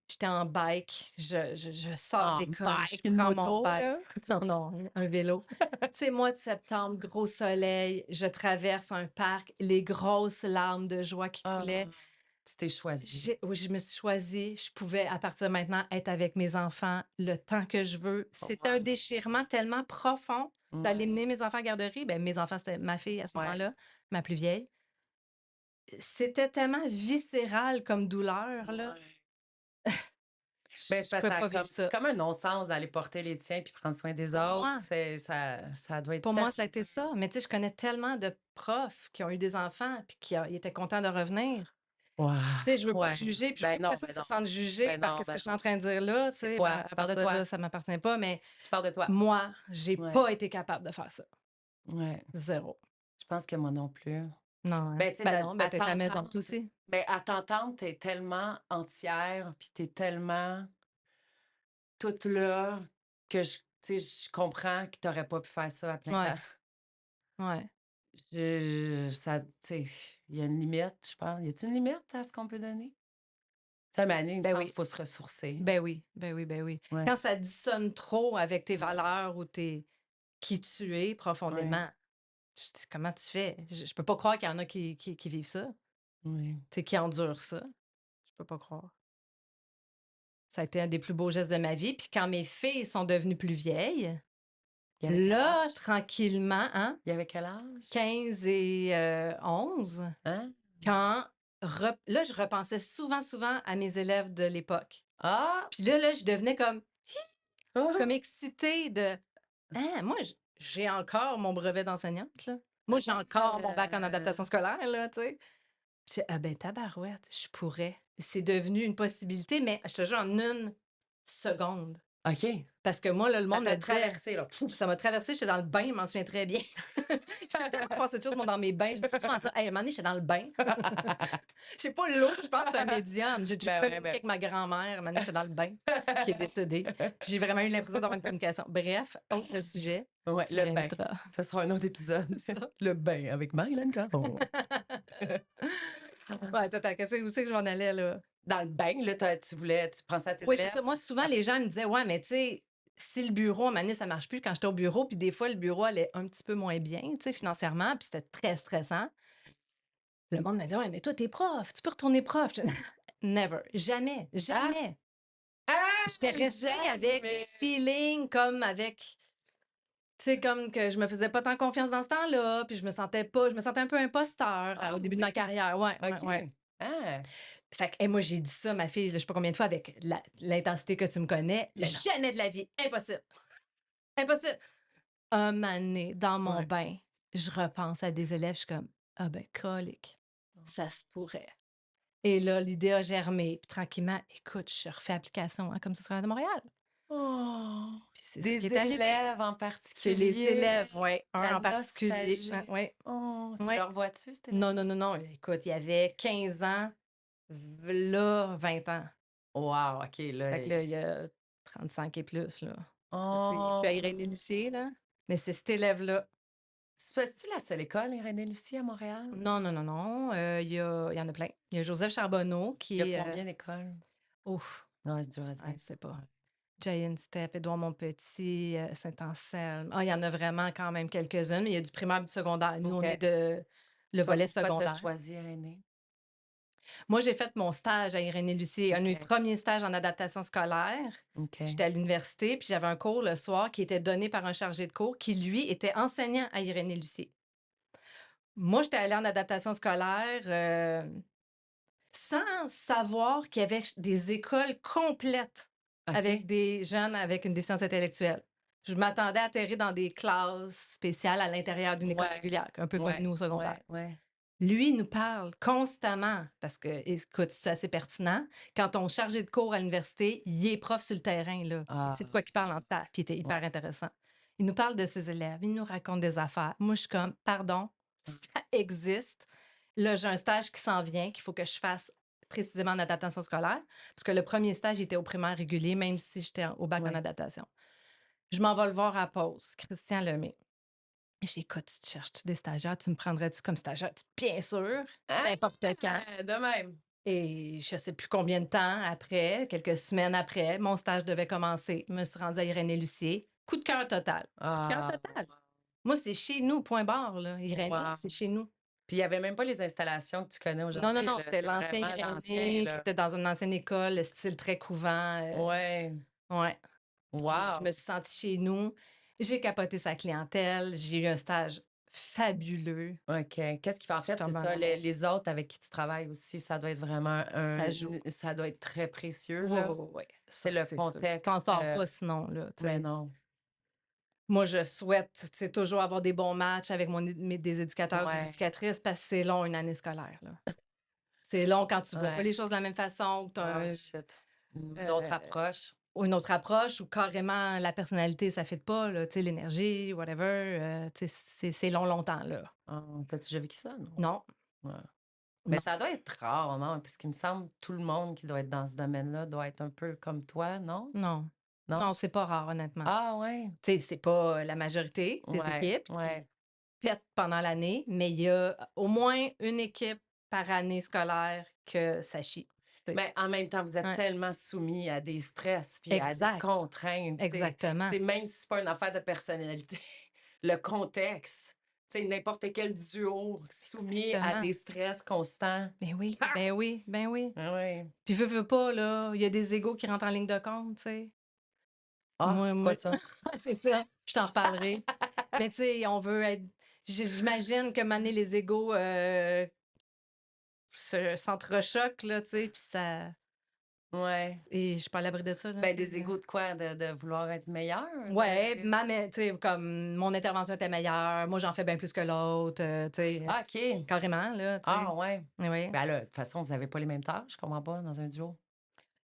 J'étais en bike, je sors de En l'école, je bike, une prends mon moto, bike. là? Non, un vélo. Tu sais, mois de septembre, gros soleil, je traverse un parc, les grosses larmes de joie qui Ah, coulaient. tu t'es choisie. Oui, je me suis choisie. Je pouvais, à partir de maintenant, être avec mes enfants le temps que je veux. C'était un Ouais. déchirement tellement profond d'aller Ouais. mener mes enfants à la garderie. Ben, mes enfants, c'était ma fille à ce Ouais. moment-là, ma plus vieille. C'était tellement viscéral comme douleur, là. Ouais. Ben, c'est Je parce que pouvais pas vivre c'est ça. comme un non-sens d'aller porter les tiens puis prendre soin des Pour autres. moi, Ça doit être pour moi, ça a tellement été dur. ça. Mais tu sais, je connais tellement de profs qui ont eu des enfants puis ils étaient contents de revenir. Ouais. Tu sais, je veux pas Ouais. juger, puis je veux pas Ben que non, personne ben se non. sente jugé Ben par non, ce que ben je suis non. en train de dire là, tu C'est sais, toi, à tu parles de partir de toi. là, ça m'appartient pas, mais Tu parles de toi. moi, j'ai Ouais. pas été capable de faire ça. Ouais. Zéro. Je pense que moi non plus. Non, hein? Ben, tu sais, Ben non, ben à tu étais à la maison, t'entendre, toi aussi? ben, à t'entendre, tu tellement entière, puis t'es tellement toute là que tu sais, je comprends que t'aurais pas pu faire ça à plein temps. Ouais, ouais. Ça, tu sais, il y a une limite, je pense. Y a-t-il une limite à ce qu'on peut donner? Tu sais, à un moment donné, il me Ben semble qu'il oui, faut se ressourcer. ben oui, ben oui, ben oui. Ouais. Quand ça dissonne trop avec tes valeurs ou qui tu es Ouais. profondément, tu dis: «Comment tu fais?» Je peux pas croire qu'il y en a qui vivent ça, Ouais. tu sais, qui endurent ça. Je peux pas croire. Ça a été un des plus beaux gestes de ma vie, puis quand mes filles sont devenues plus vieilles, Il y avait quel là, âge? tranquillement, hein, Il y avait quel âge? 15 et 11, Hein? quand là, je repensais souvent à mes élèves de l'époque. Ah! Puis là, je devenais comme Ah! excitée de: «Hein, moi, j'ai encore mon brevet d'enseignante, là. Moi, j'ai encore mon bac en adaptation scolaire, là», tu sais? Puis «Ah ben, tabarouette, je pourrais». C'est devenu une possibilité, mais je te jure, en une seconde. OK. Parce que moi, là, le Ça monde me t'a disait traversé, là. Pouf, ça m'a traversée, j'étais dans le bain, je m'en souviens très bien. Il s'est tellement passé de choses, moi, dans mes bains. Je dis souvent ça: «Hey, un moment donné, j'étais dans le bain». Je sais pas, l'eau, je pense que c'est un médium. J'ai Ben ouais, communiqué ben avec ma grand-mère, un moment donné, j'étais dans le bain, qui est décédée. J'ai vraiment eu l'impression d'avoir une communication. Bref, autre sujet, Ouais, tu me le bain. réinviteras. Ça sera un autre épisode. C'est ça. Le bain avec Marilyn Caron. Ouais, attends, qu'est-ce que où c'est que je m'en allais, là? Dans le bain, là, tu prends ça à tes Oui, c'est élèves? ça. Moi, souvent, Ça les gens me disaient: «Ouais, mais tu sais, si le bureau, à un moment donné, ça marche plus», quand j'étais au bureau, puis des fois, le bureau allait un petit peu moins bien, tu sais, financièrement, puis c'était très stressant. Le monde m'a dit: «Ouais, mais toi, t'es prof, tu peux retourner prof». Je Never, jamais, ah! jamais. Ah! J'étais restée avec des Jamais! feelings comme avec tu sais, comme que je me faisais pas tant confiance dans ce temps-là, puis je me sentais un peu imposteur, Ah au début de ma oui? carrière. Ouais, ouais, ouais. OK. Ah! Fait que moi, j'ai dit ça à ma fille, je sais pas combien de fois avec l'intensité que tu me connais: Ben non. «Jamais de la vie, impossible, impossible». Un moment donné, dans mon Ouais. bain, je repense à des élèves, je suis comme: «Ah ben colique, ça se pourrait». Et là, l'idée a germé, puis tranquillement, écoute, je refais application, hein, comme ce sera de Montréal. Oh! Puis c'est ça qui Des est arrivé. élèves en C'est les particulier. élèves, ouais, un La en particulier. nostalgie. Ouais, Oh, tu ouais. le revois-tu, cet élève? Non, non, non, non, écoute, il y avait 15 ans, v'là 20 ans. Wow, OK, là, Fait que là, il y a 35 et plus, là. Puis à oh! Irénée-Lucier, là. Mais c'est cet élève-là. C'est-tu la seule école, Irénée-Lucie, à Montréal? Non, non, non, non, il y en a plein. Il y a Joseph Charbonneau Il y a qui est, combien d'écoles? ouf, Ouais, c'est dur à dire. je sais pas. Ouais. Giant Step, Édouard Montpetit, Saint-Anselme. Ah, il y en a vraiment quand même quelques-unes, mais il y a du primaire et du secondaire. Nous, on est OK. de le volet Pourquoi tu as secondaire. choisi Irénée? Moi, j'ai fait mon stage à Irénée-Lucier, un de mes OK. premiers stages en adaptation scolaire. OK. J'étais à l'université, puis j'avais un cours le soir qui était donné par un chargé de cours qui, lui, était enseignant à Irénée-Lucier. Moi, j'étais allée en adaptation scolaire, sans savoir qu'il y avait des écoles complètes OK. avec des jeunes avec une déficience intellectuelle. Je m'attendais à atterrir dans des classes spéciales à l'intérieur d'une école Ouais, régulière, un peu comme ouais, nous au secondaire. ouais. Lui, il nous parle constamment parce que, écoute, c'est assez pertinent. Quand ton chargé de cours à l'université, il est prof sur le terrain, là. Il Ah, sait de quoi qu'il parle en temps, puis il était hyper ouais. intéressant. Il nous parle de ses élèves, il nous raconte des affaires. Moi, je suis comme, pardon, ça existe. Là, j'ai un stage qui s'en vient, qu'il faut que je fasse précisément en adaptation scolaire, parce que le premier stage il était au primaire régulier, même si j'étais au bac en Ouais. adaptation. Je m'en vais le voir à la pause, Christian Lemay. J'ai écoute, tu te cherches-tu des stagiaires? Tu me prendrais-tu comme stagiaire? Bien sûr, Ah! n'importe quand. De même. Et je sais plus combien de temps après, quelques semaines après, mon stage devait commencer. Je me suis rendue à Irénée-Lucier. Coup de cœur total. Coup de cœur Ah, total. Moi, c'est chez nous, point barre, là. Irénée, wow. c'est chez nous. Puis il y avait même pas les installations que tu connais Non, non, aujourd'hui, non, là, c'était c'est l'ancien vraiment l'ancien, Irénée qui là. était dans une ancienne école, le style très couvent. Ouais. Ouais. Je me Wow! suis sentie chez nous. J'ai capoté sa clientèle. J'ai eu un stage fabuleux. OK. Qu'est-ce qui fait en Je fait, tombe c'est en ça, amour. les autres avec qui tu travailles aussi, ça doit être vraiment Ça joue. ça doit être très précieux, Ouais, là. ouais, ouais. Ça, C'est le c'est sûr. Tu contexte, t'en sors pas sinon, là, tu mais sais. non. Moi, je souhaite, tu sais, toujours avoir des bons matchs avec des éducateurs, des Ouais, éducatrices parce que c'est long une année scolaire, là. C'est long quand tu vois pas ouais. les choses de la même façon, que tu Oh as shit. Une autre approche. une autre approche ou carrément la personnalité, ça fit pas, là, tu sais, l'énergie, whatever, tu sais, c'est long, longtemps, là. Ah, tu déjà vécu ça, non? Non, Ouais. Mais non, ça doit être rare, non? Parce qu'il me semble tout le monde qui doit être dans ce domaine-là doit être un peu comme toi, non? non, Non? non, c'est pas rare, honnêtement. Ah ouais? Tu sais, c'est pas la majorité des Ouais, équipes qui ouais. pètent pendant l'année, mais il y a au moins une équipe par année scolaire que ça chie, tu sais. Mais en même temps, vous êtes Ouais, tellement soumis à des stress puis à des exact, contraintes, tu sais. exactement. C'est même si c'est pas une affaire de personnalité, le contexte, tu sais, n'importe quel duo soumis à Exactement. des stress constants. Ben oui, Ah! ben oui, ben oui. Ah ouais. Puis veux pas, là, il y a des égos qui rentrent en ligne de compte, tu sais. Ah, c'est quoi Moi ça? c'est ça, je t'en reparlerai. Mais tu sais, on veut être j'imagine que un les égos, se s'entrechoquent, là, tu sais, puis ça Ouais. et je suis pas à l'abri de ça, là, Ben, tu sais, des égos de quoi? De vouloir être meilleur? ouais, tu sais, comme mon intervention était meilleure, moi, j'en fais bien plus que l'autre, tu sais, Ah, OK. carrément, là, tu sais. Ah ouais. Oui. Ben là, de toute façon, vous avez pas les mêmes tâches, je comprends pas, dans un duo?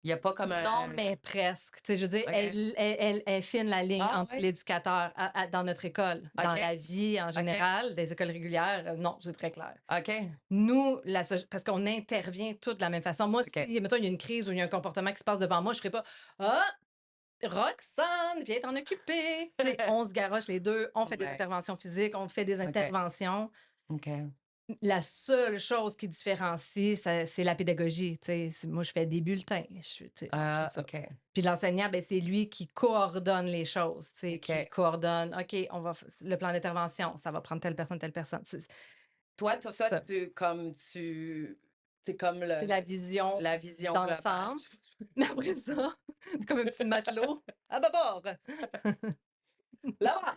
Il y a pas comme Non, un mais presque. Tu sais, je veux dire, OK. elle est fine la ligne Ah entre ouais? l'éducateur dans notre école. Dans OK. la vie en OK. général, des écoles régulières, non, c'est très clair. OK. Nous, parce qu'on intervient tous de la même façon. Moi, OK. si, mettons, il y a une crise ou il y a un comportement qui se passe devant moi, je ne ferai pas «Ah, Roxane, viens t'en occuper». Tu sais, on se garoche les deux, on fait des Ouais. interventions physiques, on fait des OK. interventions. OK. La seule chose qui différencie, c'est la pédagogie, tu sais. Moi, je fais des bulletins, tu sais, c'est Ah, ça. OK. Puis l'enseignant, ben, c'est lui qui coordonne les choses, tu sais, qui OK. coordonne: «OK, on va f le plan d'intervention, ça va prendre telle personne». Toi, Ça, tu comme c'est le la vision la vision globale. d'ensemble. Mais après ça, comme un petit matelot, à bâbord! Là-bas!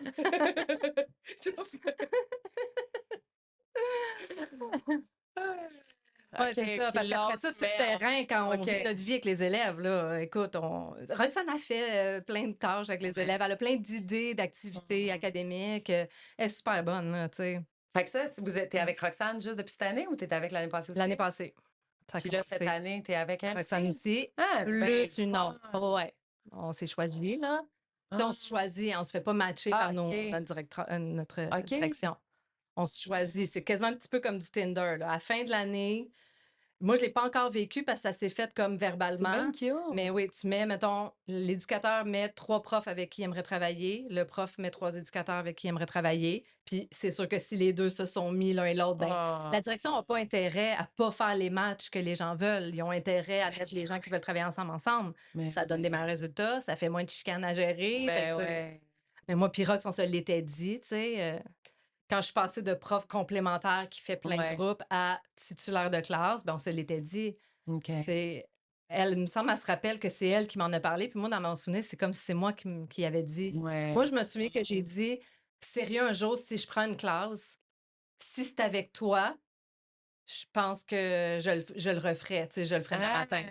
Ouais, c'est OK, ça, puis parce qu'après l'autre ça, sur le met en terrain, quand on OK. vit notre vie avec les élèves, là, écoute, Roxane a fait, plein de tâches avec les Ouais. élèves. Elle a plein d'idées, d'activités Mmh. académiques, elle est super bonne, là, tu sais. Fait que ça, si vous êtes tu Mmh. avec Roxane juste depuis cette année ou tu étais avec l'année passée L'année aussi? passée, ça a Puis là, cette commencé. année, tu es avec elle Roxane aussi? aussi, Ah, ben plus une fun! autre. Ouais, on s'est choisis, là. Tu sais, on Ah! se choisit, on se fait pas matcher par Ah, OK. notre OK. direction. On se choisit, c'est quasiment un petit peu comme du Tinder, là. À la fin de l'année, moi, je l'ai pas encore vécu parce que ça s'est fait comme C'est bien verbalement. cute! Mais oui, tu mets, mettons, l'éducateur met 3 profs avec qui il aimerait travailler, le prof met 3 éducateurs avec qui il aimerait travailler. Puis c'est sûr que si les 2 se sont mis l'un et l'autre, ben, Ah! la direction n'a pas intérêt à pas faire les matchs que les gens veulent. Ils ont intérêt à mettre les gens qui veulent travailler ensemble. Mais Ça donne des meilleurs ouais. résultats, ça fait moins de chicanes à gérer. Fait Ben que, tu sais, ouais. mais moi, puis Rox, on se l'était dit, tu sais, quand je suis passée de prof complémentaire qui fait plein de Ouais. groupes à titulaire de classe, ben, on se l'était dit. OK. C'est elle, il me semble, elle se rappelle que c'est elle qui m'en a parlé, puis moi, dans mon souvenir, c'est comme si c'est moi qui avait dit. Moi, Ouais. je me souviens que j'ai dit: «Sérieux, un jour, si je prends une classe, si c'est avec toi, je pense que je le referais, tu sais, je le ferais demain Ah! matin».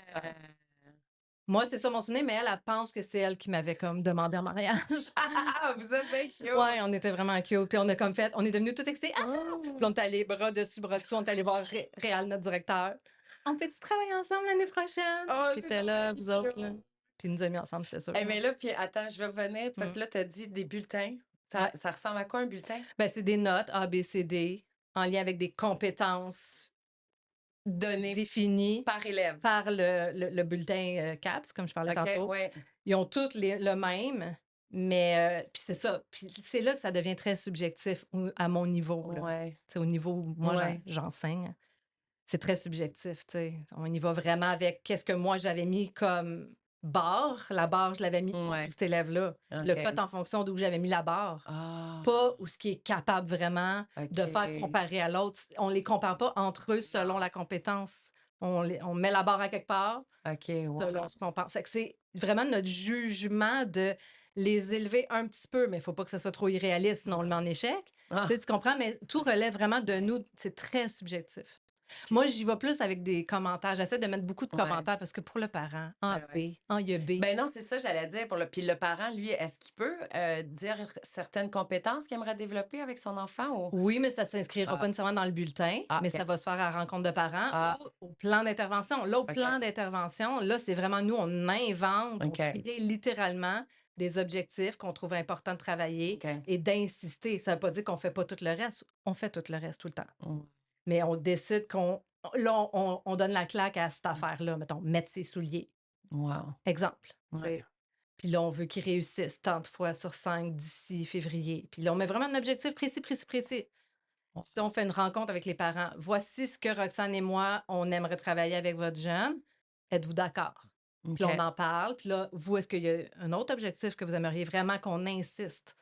Moi, c'est ça mon souvenir, mais elle pense que c'est elle qui m'avait comme demandé en mariage. Ah, vous êtes bien cute! Ouais, on était vraiment cute. Puis on a comme fait, on est devenus tout excités. Ah! Puis on Oh! est allés bras dessus, bras dessous, on est allés voir Réal, notre directeur. On peut-tu travailler ensemble l'année prochaine? Oh, Puis c'est était donc là, bien vous autres, là. cute! Puis il nous a mis ensemble, c'était sûr. Eh mais là, puis attends, je vais revenir parce Mm. que là, tu as dit des bulletins. Ça Ouais. ça ressemble à quoi un bulletin? Ben, c'est des notes A, B, C, D en lien avec des compétences Donné définies par élève. par le bulletin CAPS, comme je parlais OK, tantôt. ouais. Ils ont tous le même, mais puis c'est ça. Puis c'est là que ça devient très subjectif à mon niveau, là. Ouais. Tu sais, au niveau où moi Ouais. j'enseigne, c'est très subjectif, tu sais. On y va vraiment avec qu'est-ce que moi j'avais mis comme barre. La barre, je l'avais mis pour Ouais. cet élève-là. Je le OK. cote en fonction d'où j'avais mis la barre. Ah! Pas où ce qui est capable vraiment de faire OK. comparer à l'autre. On les compare pas entre eux selon Non. la compétence. On met la barre à quelque part, OK, selon wow. ce qu'on pense. Fait que c'est vraiment notre jugement de les élever un petit peu, mais il faut pas que ça soit trop irréaliste, sinon on le met Non. en échec. Tu Ah! sais, tu comprends? Mais tout relève vraiment de nous. C'est très subjectif. Moi, j'y vais plus avec des commentaires. J'essaie de mettre beaucoup de Ouais. commentaires parce que pour le parent, A, Ouais, ouais. B, ah, il y a B. Ben non, c'est ça, j'allais dire pour le puis le parent, lui, est-ce qu'il peut, dire certaines compétences qu'il aimerait développer avec son enfant ou Oui, mais ça s'inscrira pas ah, nécessairement dans le bulletin, ah, mais OK. ça va se faire à la rencontre de parents Ah, ou au plan d'intervention. Là, au OK. plan d'intervention, là, c'est vraiment nous, on invente, on OK. crée littéralement des objectifs qu'on trouve important de travailler OK. et d'insister. Ça veut pas dire qu'on fait pas tout le reste. On fait tout le reste tout le temps. Mmh. Mais on décide qu'on. Là, on donne la claque à cette Mmh. affaire-là, mettons, mettre ses souliers. Wow. Exemple. Tu Ouais. sais. Puis là, on veut qu'ils réussissent tant de fois sur 5 d'ici février. Puis là, on met vraiment un objectif précis, précis, précis. Ouais. Si on fait une rencontre avec les parents, voici ce que Roxane et moi, on aimerait travailler avec votre jeune. Êtes-vous d'accord? Puis là, on OK. en parle. Puis là, vous, est-ce qu'il y a un autre objectif que vous aimeriez vraiment qu'on insiste?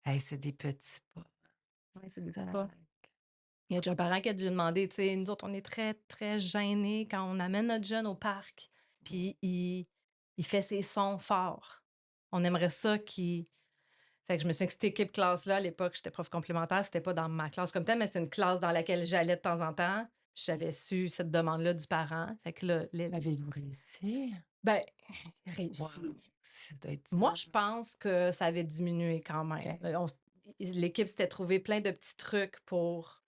Hey, c'est des petits pas. Oui, c'est des petits pas. Tac. Il y a déjà un parent qui a dû demander, tu sais, nous autres, on est très, très gênés quand on amène notre jeune au parc, puis il fait ses sons forts. On aimerait ça qu'il. Fait que je me souviens que cette équipe classe-là, à l'époque, j'étais prof complémentaire, c'était pas dans ma classe comme telle, mais c'était une classe dans laquelle j'allais de temps en temps. J'avais su cette demande-là du parent. Fait que là, Avez-vous réussi? ben, Wow, réussi. ça doit être Moi, ça. je pense que ça avait diminué quand même. OK. L'équipe s'était trouvé plein de petits trucs pour.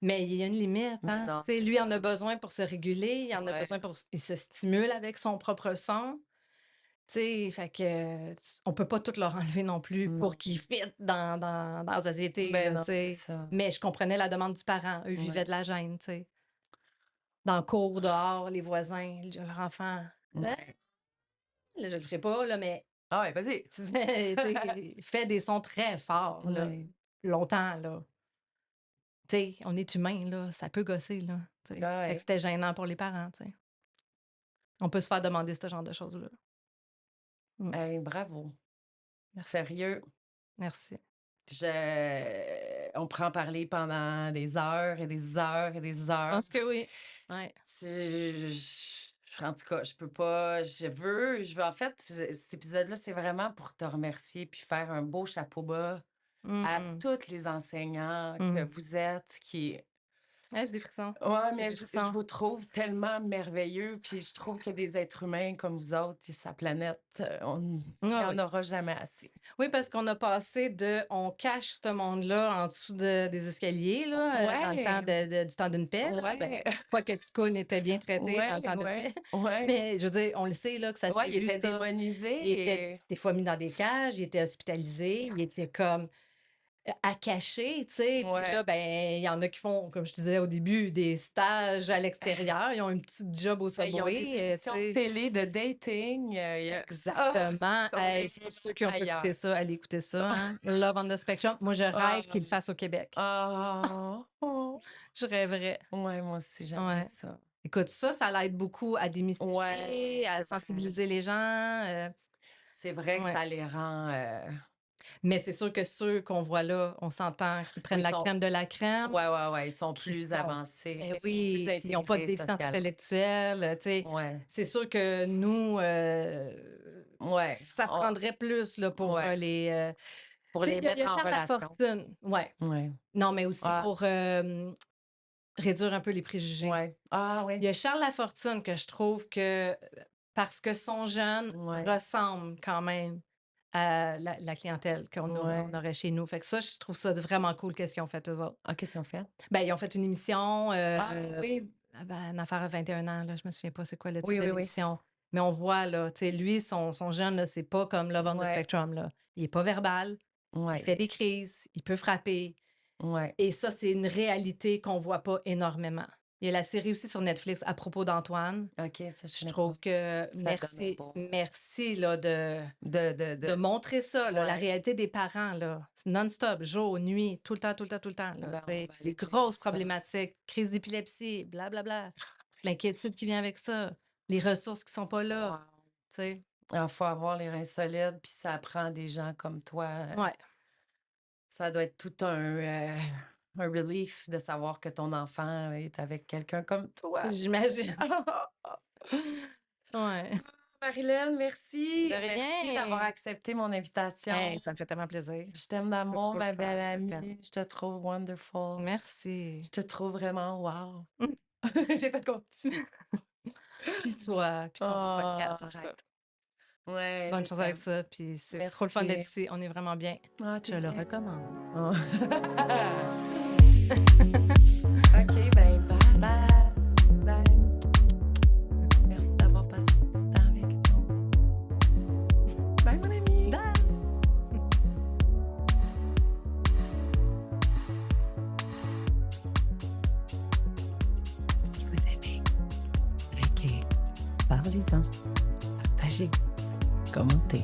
Mais il y a une limite, Mais hein. non, Tu sais, c'est lui, il en a ça. besoin pour se réguler, il en a Ouais. besoin pour. Il se stimule avec son propre son. Tu sais, fait que on peut pas tout leur enlever non plus pour Non. qu'ils fitent dans la société, Ben là, non, tu c'est sais. ça. Mais je comprenais la demande du parent. Eux Ouais. vivaient de la gêne, tu sais. Dans le cours, dehors, les voisins, leur enfant: «Hein? Ouais. Là, je le ferai pas, là, mais Ah ouais, vas-y. fais tu sais, fais des sons très forts, là, Ouais. longtemps, là». Tu sais, on est humain, là, ça peut gosser, là, tu sais. Fait que Ouais. c'était gênant pour les parents, tu sais. On peut se faire demander ce genre de choses-là. Mmh. Hey, bravo. Merci, Sérieux, merci. on pourrait en parler pendant des heures et des heures et des Je heures. pense que oui. Ouais. En tout cas, je peux pas. Je veux en fait, cet épisode-là, c'est vraiment pour te remercier puis faire un beau chapeau bas à Mmh. tous les enseignants que Mmh. vous êtes qui Ouais, j'ai des frissons. ouais, J'ai mais des je frissons. vous trouve tellement merveilleux, puis je trouve que des êtres humains comme vous autres et sa planète, Ouais, il y en oui. aura jamais assez. Oui, parce qu'on a passé de on cache ce monde-là en dessous des escaliers, là, dans le temps Ouais, du temps d'une paix, là. Ben, ouais, quoique Ticoun était bien traité dans le ouais, temps d'une ouais, paix. ouais. Mais je veux dire, on le sait, là, que ça Ouais, s'est il vu, était ça. Il était démonisé et des fois mis dans des cages, il était hospitalisé, il était comme à cacher, tu sais. Puis ouais. là, ben, il y en a qui font, comme je disais au début, des stages à l'extérieur. Ils ont une petite job au Ben, ils ont des Subway, tu émissions de sais. télé de dating, il y a Exactement. sont Hey, c'est pour ceux qui ont pas ailleurs. écouté ça, allez écouter ça, hein. Love on the Spectrum. Moi, je Ah, rêve qu'ils le fassent au Québec. ah, oh. Je rêverais. Ouais, moi aussi, j'aimerais Ouais. ça. Écoute, ça l'aide beaucoup à Ouais, démystifier, à c'est vrai. sensibiliser les gens, C'est vrai que ouais. ça les rend, Mais c'est sûr que ceux qu'on voit là, on s'entend qu'ils prennent oui, ils la sont crème de la crème, ouais, ouais, ouais, ils sont qui plus sont avancés, eh ils sont plus oui, puis ils ont pas de intégrés déficience socialement. intellectuelle, tu sais. Ouais, C'est sûr que nous, ouais, ça on prendrait plus, là, pour, ouais, pour tu sais, les il y a mettre en Charles relation. Lafortune, ouais. Ouais. Non, mais aussi Ah, pour, réduire un peu les préjugés. ouais. Ah Il oui. y a Charles Lafortune que je trouve que parce que son jeune Ouais. ressemble quand même à la clientèle on Ouais. aurait chez nous. Fait que ça, je trouve ça vraiment cool, qu'est-ce qu'ils ont fait eux autres. Ah, qu'est-ce qu'ils ont fait? Ben, ils ont fait une émission, Ah oui. une affaire à 21 ans, là, je me souviens pas c'est quoi le Oui, titre de oui, oui. l'émission. Mais on voit, là, tu sais, lui, son jeune, là, c'est pas comme Love on the Ouais. Spectrum, là. Il est pas verbal, il Ouais. fait des crises, il peut frapper. Ouais. Et ça, c'est une réalité qu'on voit pas énormément. Il y a la série aussi sur Netflix à propos d'Antoine. OK, ça, je Je connais trouve pas. que Ça donnait beau. merci là, De de montrer ça, là, la Ouais. réalité des parents, là, non-stop, jour, nuit, tout le temps, tout le temps, tout le temps. Là, Ben, on tu sais, va puis aller des checker grosses ça. problématiques, crise d'épilepsie, blablabla, toute l'inquiétude qui vient avec ça, les ressources qui sont pas là. Wow. Tu sais. Il faut avoir les reins solides, puis ça prend des gens comme toi. Ouais. Ça doit être tout un relief de savoir que ton enfant est avec quelqu'un comme toi. J'imagine. Ouais. Marilyn, merci. De Merci d'avoir rien. accepté mon invitation. Hey, ça me fait tellement plaisir. Je t'aime d'amour, Trop le ma fun, belle tout le temps. amie. Je te trouve wonderful. Merci. Je te trouve vraiment wow. Mm. J'ai fait quoi? Puis toi, puis ton podcast, Oh, arrête. ouais, Bonne je chance avec t'aime. ça, puis c'est trop le fun d'être Merci. ici, on est vraiment bien. Ah, Je t'es le bien. recommande. Oh. OK, ben bye. Bye. Merci d'avoir passé du temps avec nous. Bye, mon ami. Bye! Si vous aimez, likez, parlez-en, partagez, commentez.